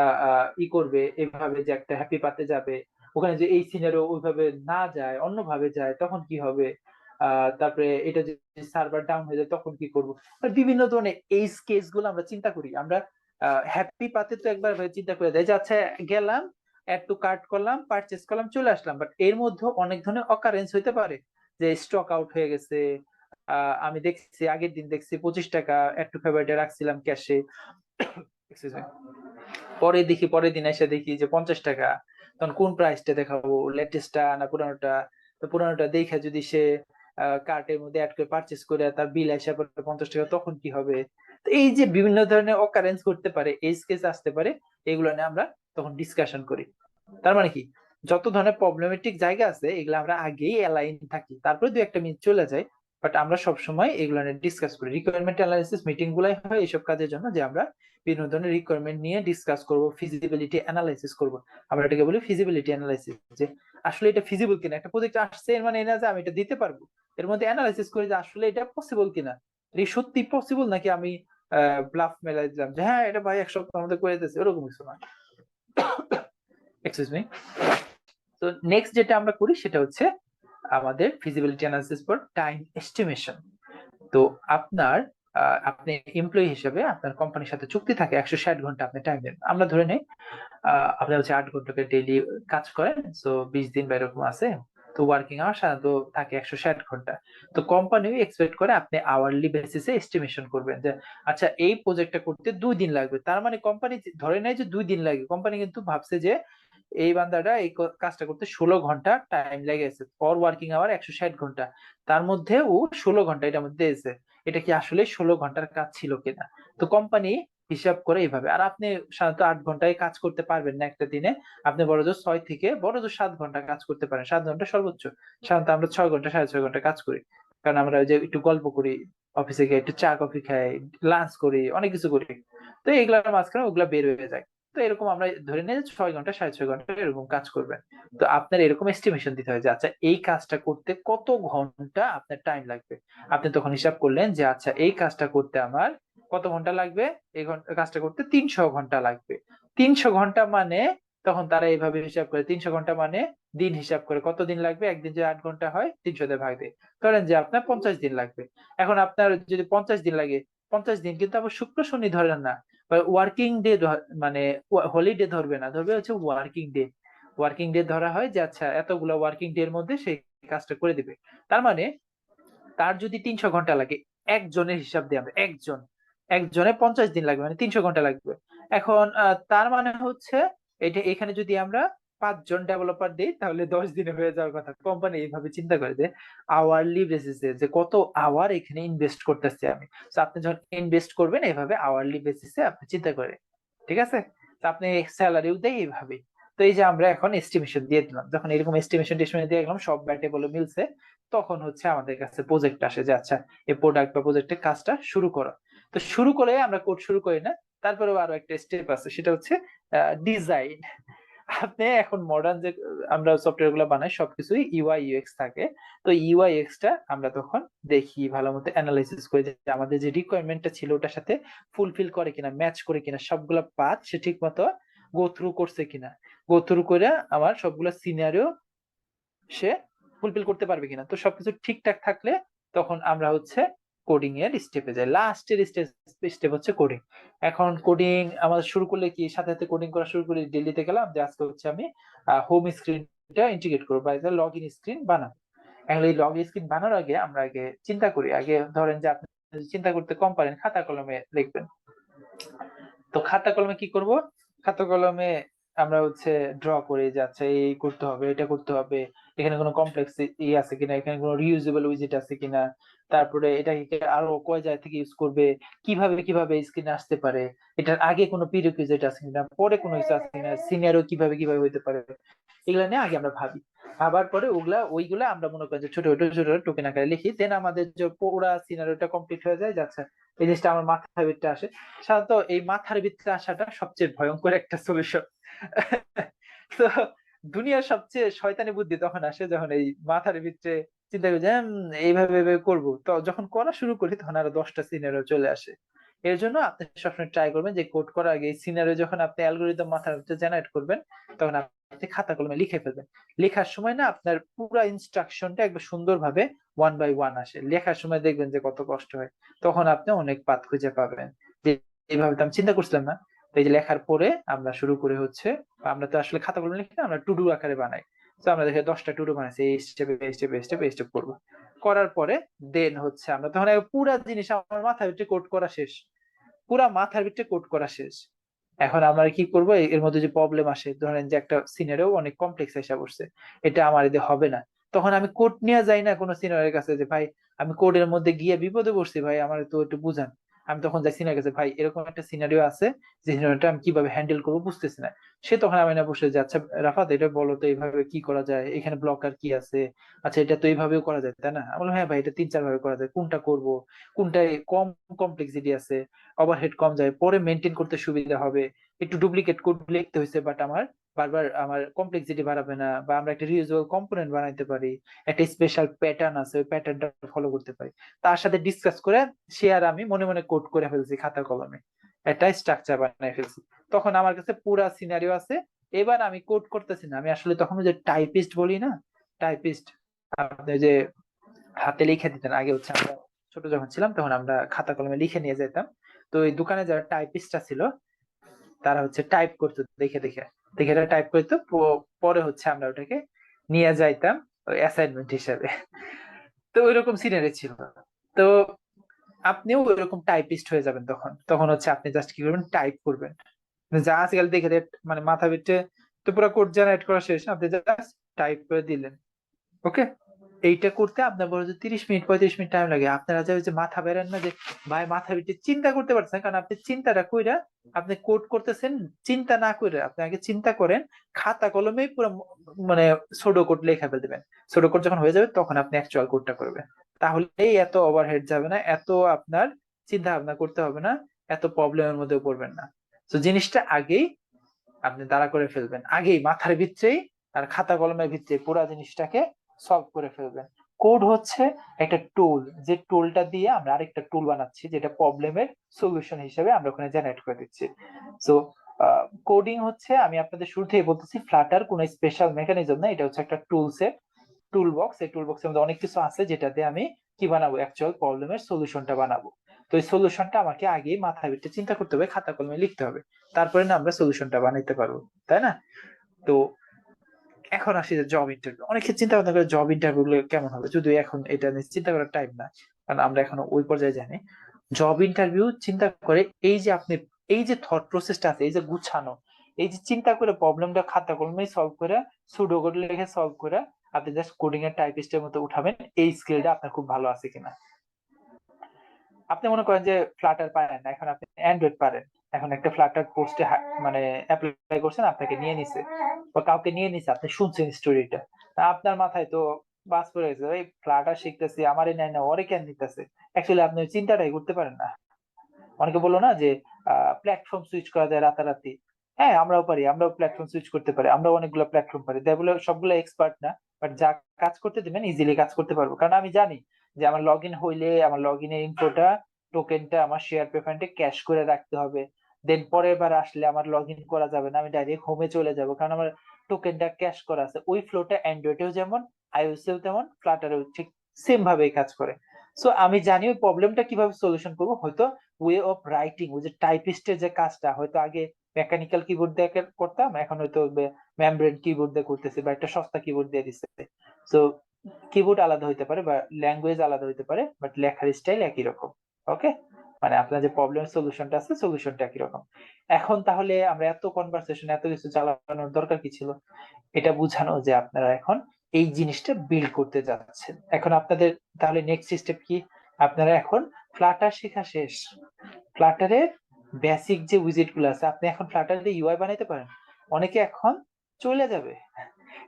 ই করবে এভাবে যে একটা হ্যাপি পাতে যাবে, ওখানে যে এই সিনারিও ওইভাবে না যায়, অন্যভাবে যায়, তখন কি হবে। তারপরে এটা যদি সার্ভার ডাউন হয়ে যায় তখন কি করবো। বিভিন্ন ধরনের এই কেস গুলো আমরা চিন্তা করি। আমরা হ্যাপি পাতে তো একবার চিন্তা করে দেয় যে আচ্ছা গেলাম, অ্যাড টু কার্ট করলাম, পারচেস করলাম, চলে আসলাম। বাট এর মধ্যে অনেক ধরনের অকারেন্স হইতে পারে, যে স্টক আউট হয়ে গেছে, আমি দেখছি আগের দিন দেখছি 25 টাকা অ্যাড টু ফেভারিটে রাখছিলাম ক্যাশে, পরে দেখি পরের দিন এসে দেখি যে 50 টাকা, তখন কোন প্রাইসটা দেখাবো, লেটেস্টটা না পুরানোটা। তো পুরানোটা দেখে যদি সে কার্টের মধ্যে অ্যাড করে পারচেস করে তার বিল এসে পড়ে 50 টাকা, তখন কি হবে। তো এই যে বিভিন্ন ধরনের অকারেন্স করতে পারে, এজ কেস আসতে পারে, এগুলো নিয়ে আমরা তখন ডিসকাশন করি। তার মানে কি, যত ধরনের প্রবলেমেটিক জায়গা আছে এগুলো আমরা আগেই অ্যালাইন থাকি, তারপরে 2-1 মিনিট চলে যায়, বাট আমরা সবসময় এগুলো নিয়ে ডিসকাস করি। রিকোয়ারমেন্ট অ্যানালাইসিস মিটিং গুলাই হয় এইসব কাজের জন্য, যে আমরা বিভিন্ন ধরনের রিকোয়ারমেন্ট নিয়ে ডিসকাস করব, ফিজিবিলিটি অ্যানালাইসিস করব। আমরা এটাকে বলি ফিজিবিলিটি অ্যানালাইসিস, যে আসলে এটা ফিজিবল কিনা, একটা প্রজেক্ট আসছে এর মানে এই না যে আমি এটা দিতে পারবো, এর মধ্যে অ্যানালাইসিস করে যে আসলে এটা পসিবল কিনা, এটা সত্যি পসিবল নাকি আমি ব্লাফ মেলাই দিলাম যে হ্যাঁ এটা ভাই 1 সপ্তাহের মধ্যে করে দিতেছে, ওরকম কিছু না। Excuse me. তো নেক্সট যেটা আমরা করি সেটা হচ্ছে আমাদের feasibility analysis for time estimation. তো আপনার আপনি এমপ্লয়ি হিসেবে আপনার কোম্পানির সাথে চুক্তি থাকে 160 ঘন্টা আপনি টাইম দেন। আমরা ধরে নেই আপনি হচ্ছে 8 ঘন্টা করে ডেইলি কাজ করেন, সো 20 দিন বা এরকম আছে, তো ওয়ার্কিং আওয়ার সাধারণত থাকে 160 ঘন্টা। তো কোম্পানিও এক্সপেক্ট করে আপনি আওয়ারলি বেসিসে এস্টিমেশন করবেন, যে আচ্ছা এই প্রজেক্টটা করতে 2 দিন লাগবে। তার মানে কোম্পানি ধরে নেয় যে 2 দিন লাগে, কোম্পানি কিন্তু ভাবছে যে এই বান্দাটা এই কাজটা করতে 16 ঘন্টা টাইম লেগেছে, ওর ওয়ার্কিং আওয়ার 160 ঘন্টা, তার মধ্যে ও 16 ঘন্টা এটার মধ্যে দিয়েছে, এটা কি আসলে 16 ঘন্টার কাজ ছিল কিনা। তো কোম্পানি হিসাব করে এইভাবে। আর আপনি সাধারণত 8 ঘন্টায় কাজ করতে পারবেন না একটা দিনে, আপনি বড়জোর 6 থেকে বড়জোর 7 ঘন্টা কাজ করতে পারেন, 7 ঘন্টা সর্বোচ্চ। সাধারণত আমরা 6 ঘন্টা 6.5 ঘন্টা কাজ করি, কারণ আমরা ওই যে একটু গল্প করি, অফিসে গিয়ে একটু চা কফি খাই, লাঞ্চ করি, অনেক কিছু করি, তো এইগুলোর মাঝখানে ওগুলা বের হয়ে যায়। তো এরকম আমরা ধরে নিই 6 ঘন্টা 6.5 ঘন্টা এরকম কাজ করবেন। তো আপনার এরকম এস্টিমেশন দিতে হয় যে আচ্ছা এই কাজটা করতে কত ঘন্টা আপনার টাইম লাগবে। আপনি তখন হিসাব করলেন যে আচ্ছা এই কাজটা করতে আমার কত ঘন্টা লাগবে এই কাজটা করতে? 300 ঘন্টা লাগবে। 300 ঘন্টা মানে তখন তারা এইভাবে হিসাব করে, 300 ঘন্টা মানে দিন হিসাব করে কত দিন লাগবে, একদিন যে 8 ঘন্টা হয় 300 দিয়ে ভাগ দিয়ে ধরেন যে আপনার 50 দিন লাগবে। এখন আপনার যদি 50 দিন লাগে, 50 দিন কিন্তু আবার শুক্র শনি ধরেন না, ওয়ার্কিং ডে, মানে হলিডে ধরবে না, ধরবে হচ্ছে ওয়ার্কিং ডে। ওয়ার্কিং ডে ধরা হয় যে আচ্ছা এতগুলো ওয়ার্কিং ডে এর মধ্যে সেই কাজটা করে দিবে। তার মানে তার যদি 300 ঘন্টা লাগে, একজনের হিসাব দিয়ে আমরা, একজনে 50 দিন লাগবে, মানে 300 ঘন্টা লাগবে। এখন তার মানে হচ্ছে এটা এখানে যদি আমরা 5 জন ডেভেলপার দিই তাহলে 10 দিনে হয়ে যাওয়ার কথা। কোম্পানি এইভাবে চিন্তা করে যে আওয়ারলি বেসিসে যে কত আওয়ার এখানে ইনভেস্ট করতেছি আমি। তো আপনি যখন ইনভেস্ট করবেন এইভাবে আওয়ারলি বেসিসে আপনি চিন্তা করে, ঠিক আছে? তো আপনি স্যালারিও দেয় এইভাবে। তো এই যে আমরা এখন এস্টিমেশন দিয়ে দিলাম, যখন এরকম এস্টিমেশন দিয়ে গেলাম সব ব্যাটে বলে মিলছে, তখন হচ্ছে আমাদের কাছে প্রজেক্ট আসে যে আচ্ছা এই প্রোডাক্ট বা প্রজেক্টের কাজটা শুরু করো। তো শুরু করে আমরা কোড শুরু করি না, তারপরেও আরো একটা স্টেপ আছে, সেটা হচ্ছে ডিজাইন। আপনি এখন মডার্ন যে আমরা সফটওয়্যার গুলো বানাই সবকিছুই ইউআই ইউএক্স থাকে। তো ইউআই ইউএক্স টা আমরা তখন দেখি ভালো মতো অ্যানালাইসিস করে যে আমাদের যে রিকোয়ারমেন্টটা ছিল ওটার সাথে ফুলফিল করে কিনা, ম্যাচ করে কিনা, সবগুলা পাথ সে ঠিক মতো গো থ্রু করছে কিনা, গো থ্রু করে আমার সবগুলা সিনারিও সে ফুলফিল করতে পারবে কিনা। তো সবকিছু ঠিকঠাক থাকলে তখন আমরা হচ্ছে কোডিং এর স্টেপে যাই। লাস্টের স্টেপ হচ্ছে কোডিং। এখন কোডিং আমাদের শুরু করলে কি সাথে সাথে কোডিং করা শুরু করি, দিল্লিতে গেলাম যে আজকে হচ্ছে আমি হোম স্ক্রিনটা ইন্টিগ্রেট করবো বা লগ ইন স্ক্রিন বানাবো। এখন এই লগ ইন স্ক্রিন বানানোর আগে আমরা আগে চিন্তা করি, আগে ধরেন যে আপনি চিন্তা করতে কম পারেন, খাতা কলমে লিখবেন। তো খাতা কলমে কি করব, খাতা কলমে আমরা হচ্ছে ড্র করে যে আচ্ছা এই করতে হবে, এটা করতে হবে, এখানে কোনো কমপ্লেক্স আছে কিনা, এখানে কোনো রিউজেবল উইজেট আছে কিনা, তারপরে এটাকে আরো কয় জায়গা থেকে ইউজ করবে, কিভাবে কিভাবে স্ক্রিনে আসতে পারে, এটার আগে কোনো প্রিরিকুইজিট আছে কিনা, পরে কোনো কিছু আছে কিনা, সিনিয়রও কিভাবে কিভাবে হইতে পারে, এগুলা নিয়ে আগে আমরা ভাবি। ভাবার পরে ওইগুলা আমরা মনে করি যে ছোট ছোট ছোট টোকেন আকারে লিখি, দেন আমাদের যে পুরা সিনারিওটা কমপ্লিট হয়ে যায়, যাচ্ছে এই জিনিসটা আমার মাথার ভিতরে আসে। সাধারণত এই মাথার ভিতরে আসাটা সবচেয়ে ভয়ঙ্কর একটা সলিউশন। তো দুনিয়ার সবচেয়ে শয়তানি বুদ্ধি তখন আসে যখন এই মাথার ভিতরে চিন্তা করি যে এইভাবে এইভাবে করবো, তো যখন করা শুরু করি তখন আরো 10টা সিনারিও চলে আসে। এর জন্য আপনি সবসময় ট্রাই করবেন যে কোড করার আগে সিনারিও যখন আপনি অ্যালগরিদম মাথার ভিতরে জেনারেট করবেন তখন আপনি খাতা কলমে লিখে ফেলবেন। লেখার সময় না আপনার পুরো ইনস্ট্রাকশনটা একবার সুন্দরভাবে 1 বাই 1 আসে। লেখার সময় দেখবেন যে কত কষ্ট হয়, তখন আপনি অনেক পাথ খুঁজে পাবেন যে এইভাবে তো আমি চিন্তা করছিলাম না। তো এই যে লেখার পরে আমরা শুরু করে হচ্ছে, আমরা তো আসলে খাতা কলমে লিখি না, আমরা টু ডু আকারে বানাই। তো আমরা দেখে 10টা টু ডু বানাইছি, এই স্টেপে এই স্টেপে এই স্টেপে এই স্টেপ করবো। করার পরে দেন হচ্ছে আমরা তখন পুরা জিনিস আমার মাথার ভিতরে কোড করা শেষ, পুরা মাথার ভিতরে কোড করা শেষ। এখন আমরা কি করব, এর মধ্যে যে প্রবলেম আসে, ধরেন যে একটা সিনারিও অনেক কমপ্লেক্স এসে বসছে, এটা আমার এতে হবে না, তখন আমি কোড নিয়ে যাই না কোনো সিনিয়রের কাছে যে ভাই আমি কোডের মধ্যে গিয়ে বিপদে পড়ছি, ভাই আমার তো একটু বুঝান। আমি তখন যাই সিনিয়রের কাছে, ভাই এরকম একটা সিনারিও আছে, যে সিনারিওটা আমি কিভাবে হ্যান্ডেল করবো বুঝতেছি না। সে তখন আমি না বসে যে আচ্ছা রাফাত এটা বলো তো এইভাবে কি করা যায়, এখানে ব্লকার কি আছে, আচ্ছা এটা তো এইভাবেও করা যায় তাই না। আমি বললাম হ্যাঁ ভাই এটা 3-4 ভাবে করা যায়, কোনটা করব, কোনটায় কম কমপ্লেক্সিটি আছে, ওভারহেড কম যায়, পরে মেনটেন করতে সুবিধা হবে, একটু ডুপ্লিকেট কোড লিখতে হয়েছে বাট আমার বারবার আমার কমপ্লেক্সিটি বাড়াবে না, বা আমরা একটা রিউজেবল কম্পোনেন্ট বানাইতে পারি, একটা স্পেশাল প্যাটার্ন আছে ওই প্যাটার্নটা ফলো করতে পারি। তার সাথে ডিসকাস করে সে আর আমি মনে মনে কোড করে ফেলছি খাতা কলমে, একটা স্ট্রাকচার বানাই ফেলছি। তখন আমার কাছে পুরা সিনারিও আছে, এবার আমি কোড করতেছি না, আমি আসলে তখন যে টাইপিস্ট বলি না, টাইপিস্ট, আপনি যে হাতে লিখে দিতেন আগে, হচ্ছে আমরা ছোট যখন ছিলাম তখন আমরা খাতা কলমে লিখে নিয়ে যেতাম। তো ওই দোকানে যারা টাইপিস্টরা ছিল তারা হচ্ছে টাইপ করতো, দেখে দেখে দেখে টাইপ করতো, পরে হচ্ছে আমরা ওটাকে নিয়ে যাইতাম অ্যাসাইনমেন্ট হিসেবে। তো ওইরকম সিনারি ছিল। তো আপনিও ওইরকম টাইপিস্ট হয়ে যাবেন, তখন তখন হচ্ছে আপনি জাস্ট কি করবেন, টাইপ করবেন, যা আজকাল দেখে মানে মাথা ভিতরে তো পুরো কোড জেনারেট করা শেষ, আপনি জাস্ট টাইপ করে দিলেন। ওকে, এইটা করতে আপনার বড় 30 মিনিট 35 মিনিট টাইম লাগে। আপনারা যে মাথা বেরেন না যে ভাই মাথা ভিতরে চিন্তা করতে পারছেন, কারণ আপনি চিন্তাটা কইরা আপনি কোড করতেছেন, চিন্তা না করে আপনি আগে চিন্তা করেন, খাতা কলমেই পুরো মানে সুডো কোড লেখা ফেলে দিবেন। সুডো কোড যখন হয়ে যাবে তখন আপনি অ্যাকচুয়াল কোডটা করবেন, তাহলেই এত ওভারহেড যাবে না, এত আপনার চিন্তা ভাবনা করতে হবে না, এত প্রবলেমের মধ্যে পড়বেন না। তো জিনিসটা আগেই আপনি দাঁড়া করে ফেলবেন, আগেই মাথার ভিতরেই আর খাতা কলমের ভিতরে পুরো জিনিসটাকে সলভ করে ফেলবেন। কোড হচ্ছে একটা টুল, যে টুলটা দিয়ে আমরা আরেকটা টুল বানাচ্ছি, যেটা প্রবলেমের সলিউশন হিসেবে আমরা ওখানে জেনারেট করে দিচ্ছি। সো কোডিং হচ্ছে, আমি আপনাদের শুরু থেকে বলতেছি, ফ্লাটার কোনো স্পেশাল মেকানিজম না, এটা হচ্ছে একটা টুল সেট, টুল বক্স। এই টুল বক্সের মধ্যে অনেক কিছু আছে যেটাতে আমি কি বানাবো, অ্যাকচুয়াল প্রবলেমের সলিউশনটা বানাবো। তো এই সলিউশনটা আমাকে আগে মাথায় ভিতরে চিন্তা করতে হবে, খাতা কলমে লিখতে হবে, তারপরে না আমরা সলিউশনটা বানাইতে পারবো, তাই না? তো এখন আসি যে জব ইন্টারভিউ। অনেকে চিন্তা ভাবনা করে জব ইন্টারভিউ গুলো কেমন হবে, যদিও এখন এটা নিয়ে চিন্তা করার টাইম না, কারণ আমরা এখনো ওই পর্যায়ে যাইনি। জব ইন্টারভিউ চিন্তা করে এই যে আপনি এই যে থট প্রসেসটা আছে, এই যে গুছানো, এই যে চিন্তা করে প্রবলেমটা খাতা কলমে সলভ করে, সুডো কোড লিখে সলভ করে আপনি জাস্ট কোডিং এর টাইপিস্টের মতো উঠাবেন, এই স্কিলটা আপনার খুব ভালো আছে কিনা। আপনি মনে করেন যে ফ্লাটার পারেন না, এখন আপনি অ্যান্ড্রয়েড পারেন, এখন একটা ফ্লাটার পোস্টে মানে অ্যাপ্লাই করছেন, আপনাকে নিয়ে নিছে বা কাউকে নিয়ে নিছে, আপনি শুনছেন স্টোরিটা, আপনার মাথায় তো বাস পড়ে গেছে, ওই ফ্লাটার শিখতেছি, আমারই নেয় না, ওরে কেন নিতেছে। অ্যাকচুয়ালি আপনি ওই চিন্তাটাই করতে পারেন না। অনেকে বললো না যে প্ল্যাটফর্ম সুইচ করা যায় রাতারাতি। হ্যাঁ, আমরাও পারি, আমরাও প্ল্যাটফর্ম সুইচ করতে পারি, আমরাও অনেকগুলো প্ল্যাটফর্ম পারি, তাই বলে সবগুলো এক্সপার্ট না, বাট যা কাজ করতে দিবেন ইজিলি কাজ করতে পারবো। কারণ আমি জানি যে আমার লগ ইন হইলে আমার লগ ইনের ইনফোটা, টোকেনটা আমার শেয়ার প্রেফারেন্টে ক্যাশ করে রাখতে হবে, দেন পরের বার আসলে আমার লগ ইন করা যাবে না, আমি ডাইরেক্ট হোমে চলে যাব, কারণ আমার টোকেনটা ক্যাশ করা আছে। ওই ফ্লোটা অ্যান্ড্রয়েডেও যেমন, আইওএসেও তেমন, ফ্লাটারেও ঠিক সেম ভাবেই কাজ করে। সো আমি জানি ওই প্রবলেমটা কিভাবে সলিউশন করবো। হয়তো ওয়ে অফ রাইটিং, ওই যে টাইপিস্টের যে কাজটা, হয়তো আগে মেকানিক্যাল কিবোর্ড দিয়ে করতাম, এখন হয়তো মেমব্রেন কিবোর্ড দিয়ে করতেছি, বা একটা সস্তা কিবোর্ড দিয়ে দিচ্ছে। সো কিবোর্ড আলাদা হইতে পারে বা ল্যাঙ্গুয়েজ আলাদা হইতে পারে, বাট লেখার স্টাইল একই রকম। ওকে, মানে আপনার যে প্রবলেম সলিউশনটা আছে, সলিউশনটা একই রকম। এখন তাহলে আমরা এত কনভারসেশন, এত কিছু চালানোর দরকার কি ছিল? এটা বুঝানো যে আপনারা এখন এই জিনিসটা বিল্ড করতে যাচ্ছেন। এখন আপনাদের তাহলে নেক্সট স্টেপ কি? আপনারা এখন ফ্লাটার শেখা শেষ, ফ্লাটারের বেসিক যে উইজেট গুলো আছে, আপনি এখন ফ্লাটারে ইউআই বানাইতে পারেন। অনেকে এখন চলে যাবে,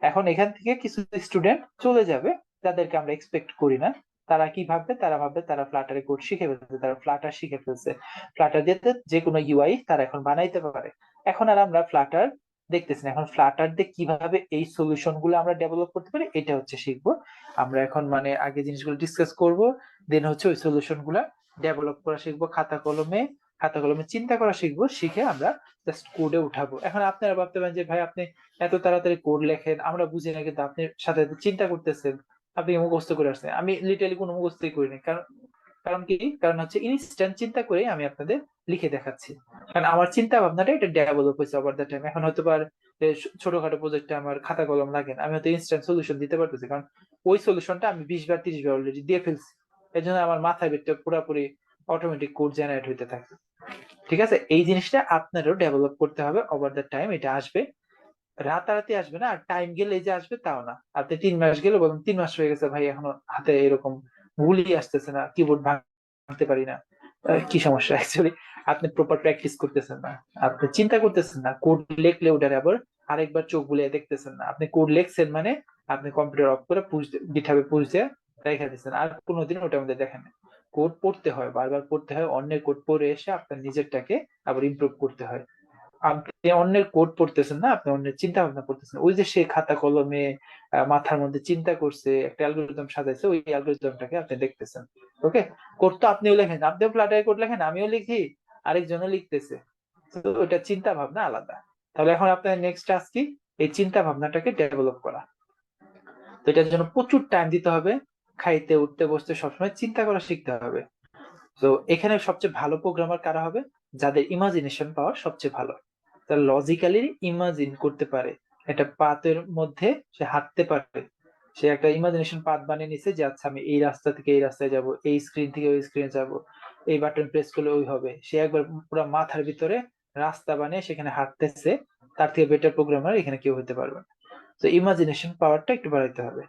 এখন এখান থেকে কিছু স্টুডেন্ট চলে যাবে যাদেরকে আমরা এক্সপেক্ট করি না। তারা কি ভাববে? তারা ভাববে তারা ফ্লাটারে কোড শিখে ফেলছে, তারা ফ্লাটার শিখে ফেলছে, ফ্লাটার দিয়ে যে কোনো ইউআই তারা এখন বানাইতে পারে। এখন আর আমরা ফ্লাটার দেখতেছি না, এখন ফ্লাটার দিয়ে কিভাবে এই সলিউশন গুলো আমরা ডেভেলপ করতে পারি এটা হচ্ছে শিখবো আমরা এখন। মানে আগে জিনিসগুলো ডিসকাস করব, দেন হচ্ছে ওই সলিউশন গুলা ডেভেলপ করা শিখবো, খাতা কলমে চিন্তা করা শিখবো, শিখে আমরা জাস্ট কোডে উঠাবো। এখন আপনারা ভাবতে পারেন যে ভাই আপনি এত তাড়াতাড়ি কোড লেখেন, আমরা বুঝি না, কিন্তু আপনি সাথে চিন্তা করতেছেন, আপনি মুখস্থ করে আসছেন। আমি লিটারালি কোনো মুখস্থই করিনি, কারণ কি, কারণ হচ্ছে ইনস্ট্যান্ট চিন্তা করে আমি আপনাদের লিখে দেখাচ্ছি, কারণ আমার চিন্তা ভাবনাটা এটা ডেভেলপ হয়েছে ওভার দ্য টাইম। এখন হয়তো ছোটখাটো প্রজেক্টে আমার খাতা কলম লাগে না, আমি হয়তো ইনস্ট্যান্ট সলিউশন দিতে পারতেছি, কারণ ওই সলিউশনটা আমি 20 বার 30 বার অলরেডি দিয়ে ফেলছি। এর জন্য আমার মাথায় ভিতরে পুরোপুরি অটোমেটিক কোড জেনারেট হইতে থাকে। ঠিক আছে, এই জিনিসটা আপনারও ডেভেলপ করতে হবে ওভার দ্য টাইম। এটা আসবে, রাতারাতি আসবে না, আর টাইম গেলে এই যে আসবে তাও না। আপনি 3 মাস গেলে বলুন 3 মাস হয়ে গেছে ভাই, এখনো হাতে এরকম গুলি আসতেছে না, কিবোর্ড ভাঙতে পারি না, কি সমস্যা? অ্যাকচুয়ালি আপনি প্রপার প্র্যাকটিস করতেছেন না, আপনি চিন্তা করতেছেন না, কোড লিখলে ওটার আবার আরেকবার চোখ বুলিয়ে দেখতেছেন না। আপনি কোড লিখছেন মানে আপনি কম্পিউটার অফ করে গিটহাবে পুশ দিয়ে রেখে দিচ্ছেন, আর কোনোদিন ওটার মধ্যে দেখেন না। কোড পড়তে হয়, বারবার পড়তে হয়, অন্যের কোড পড়ে এসে আপনার নিজেরটাকে আবার ইমপ্রুভ করতে হয়। আপনি অন্যের কোড পড়তেছেন না, আপনি অন্যের চিন্তা ভাবনা করতেছেন। ওই যে সে খাতা কলমে মাথার মধ্যে চিন্তা করছে, একটা অ্যালগরিদম সাজাইছে, ওই অ্যালগরিদমটাকে আপনি দেখতেছেন। ওকে, কোড তো আপনিও লেখেন, আপনিও ফ্লাটারে কোড লেখেন, আমিও লিখি, আরেকজনও লিখতেছে, তো ওটা চিন্তা ভাবনা আলাদা। তাহলে এখন আপনার নেক্সট টাস্ক কি? এই চিন্তা ভাবনাটাকে ডেভেলপ করা। তো এটার জন্য প্রচুর টাইম দিতে হবে, খাইতে উঠতে বসতে সবসময় চিন্তা করা শিখতে হবে। তো এখানে সবচেয়ে ভালো প্রোগ্রামার কারা হবে? যাদের ইমাজিনেশন পাওয়ার সবচেয়ে ভালো, তারা লজিক্যালি ইমাজিন করতে পারে, একটা পাথের মধ্যে সে হাঁটতে পারে, সে একটা ইমাজিনেশন পাথ বানিয়ে নিছে যে আচ্ছা আমি এই রাস্তা থেকে এই রাস্তায় যাব, এই স্ক্রিন থেকে ওই স্ক্রিনে যাব, এই বাটন প্রেস করলে ওই হবে। সে একবার পুরো মাথার ভিতরে রাস্তা বানিয়ে সেখানে হাঁটতেছে, তার থেকে বেটার প্রোগ্রামার এখানে কেউ হতে পারবে না। তো ইমাজিনেশন পাওয়ারটা একটু বাড়াইতে হবে।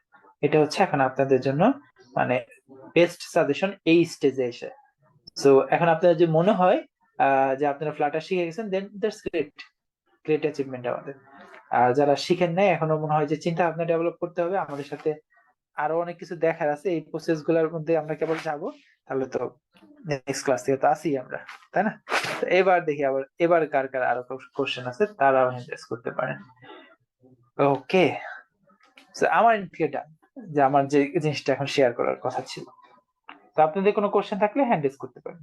এটা হচ্ছে এখন আপনাদের জন্য মানে বেস্ট সাজেশন এই স্টেজে এসে। সো এখন আপনাদের যে মনে হয় যে আপনারা ফ্লাটার শিখে গেছেন, দেন দ্যাটস গ্রেট অ্যাচিভমেন্ট আমাদের। আর যারা শিখেন নাই, এখনো মনে হয় যে চিন্তা ভাবনা ডেভেলপ করতে হবে, আমাদের সাথে আরো অনেক কিছু দেখার আছে, এই প্রসেস গুলোর মধ্যে আমরা কেবল যাবো, তাহলে তো নেক্সট ক্লাস থেকে তো আসি আমরা, তাই না? তো এবার দেখি আবার এবার কার কার আরো কোশ্চেন আছে, তারাও হ্যান্ড রেজ করতে পারেন। ওকে, আমার থেকে ডান। যে আমার যে জিনিসটা এখন শেয়ার করার কথা ছিল। তো আপনাদের কোনো কোশ্চেন থাকলে হ্যান্ড রেজ করতে পারেন।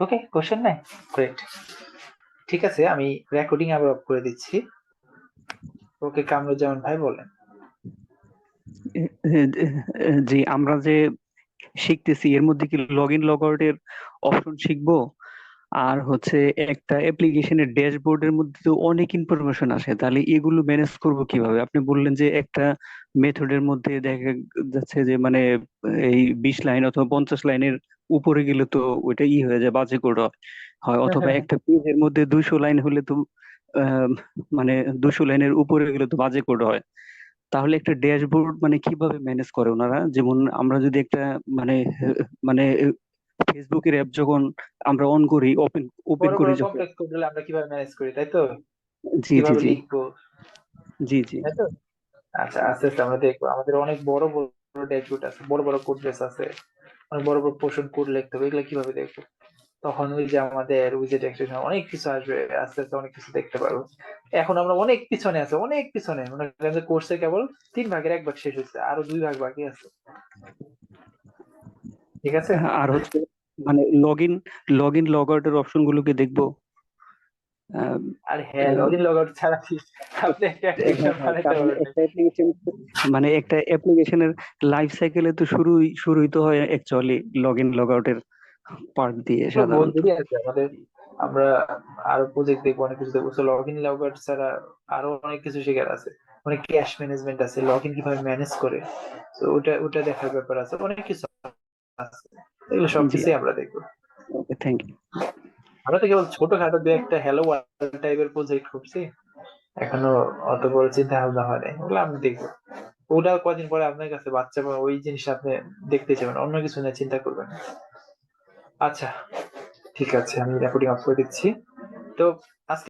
ওকে, কোশ্চেন নাই? গ্রেট, ঠিক আছে, আমি রেকর্ডিং আবার অফ করে দিচ্ছি। ওকে, কামরুজ্জামান ভাই বলেন। জি, আমরা যে শিখতেছি এর মধ্যে কি লগ ইন লগ আউট এর অপশন শিখবো? আর হচ্ছে একটা অ্যাপ্লিকেশনের ড্যাশবোর্ডের মধ্যে তো অনেক ইনফরমেশন আসে, তাহলে এগুলো ম্যানেজ করবো কিভাবে? আপনি বললেন যে একটা মেথডের মধ্যে দেখা যাচ্ছে যে মানে এই 20 লাইন অথবা 50 লাইনের উপরে গেলে তো ওইটা হয়ে যায়, বাজে কোড হয়, অথবা একটা পেজের মধ্যে 200 লাইন হলে তো আহ, মানে 200 লাইনের উপরে গেলে তো বাজে কোড হয়। তাহলে একটা ড্যাশবোর্ড মানে কিভাবে ম্যানেজ করে ওনারা? যেমন আমরা যদি একটা মানে মানে ফেসবুকের অ্যাপ যখন আমরা অন করি, ওপেন ওপেন বড় করি বড় যখন। কমপ্লেক্স কোড গুলো আমরা কিভাবে ম্যানেজ করি, তাই তো? জি জি কিভাবে জি লিখবো, জি জি তাই তো? আচ্ছা, আস্তে আস্তে আমরা দেখবো। আমাদের অনেক বড় বড় ড্যাশবোর্ড আছে, বড় বড় কোড বেস আছে, অনেক বড় বড় পোর্শন কোড লিখতে হবে, এগুলো কিভাবে দেখবো? তখন ওই যে আমাদের উইজেট এক্সটেনশন অনেক কিছু আসবে, আস্তে আস্তে অনেক কিছু দেখতে পারবো। এখন আমরা অনেক পিছনে আছে, অনেক পিছনে, মনে করেন যে কোর্সে কেবল 3 ভাগের 1 ভাগ শেষ হয়েছে, আরো 2 ভাগ বাকি আছে। ঠিক আছে? আর হচ্ছে মানে লগ ইন লগ আউট এর অপশন গুলোকে দেখবো। আহ, আর হ্যাঁ, আহ, লগ ইন লগ আউট ছাড়া কি আপনি একটা অ্যাপ্লিকেশন বানাতে কারণ পারবেন না? একটা অ্যাপ্লিকেশন মানে একটা অ্যাপ্লিকেশনের লাইফ সাইকেলে তো শুরুই তো হয় actually log in log out এর পার্ট দিয়ে এগুলো বহুত সাধারণত। দেরি আছে আমাদের। আমরা আরো প্রজেক্ট দেখবো, অনেক কিছু দেখবো। লগ ইন লগ আউট ছাড়া আরো অনেক কিছু শেখার আছে, অনেক ক্যাশ ম্যানেজমেন্ট আছে, লগ ইন কিভাবে ম্যানেজ করে, তো ওটা ওটা দেখার ব্যাপার আছে, অনেক কিছু আছে। এগুলো জি, সবকিছুই আমরা দেখবো। ওকে, থ্যাংক ইউ। আমরা তো কেবল ছোটখাটো দু একটা হ্যালো ওয়ার্ল্ড টাইপের প্রজেক্ট করছি, এখনো অত বড় চিন্তা ভাবনা হয় নাই, ওগুলো আমি দেখবো। ওটা কদিন পরে আপনার কাছে বাচ্চা বা ওই জিনিসটা আপনি দেখতে চাবেন, অন্য কিছু নিয়ে চিন্তা করবেন না। আচ্ছা, ঠিক আছে, আমি রেকর্ডিং অফ করে দিচ্ছি। তো আজকে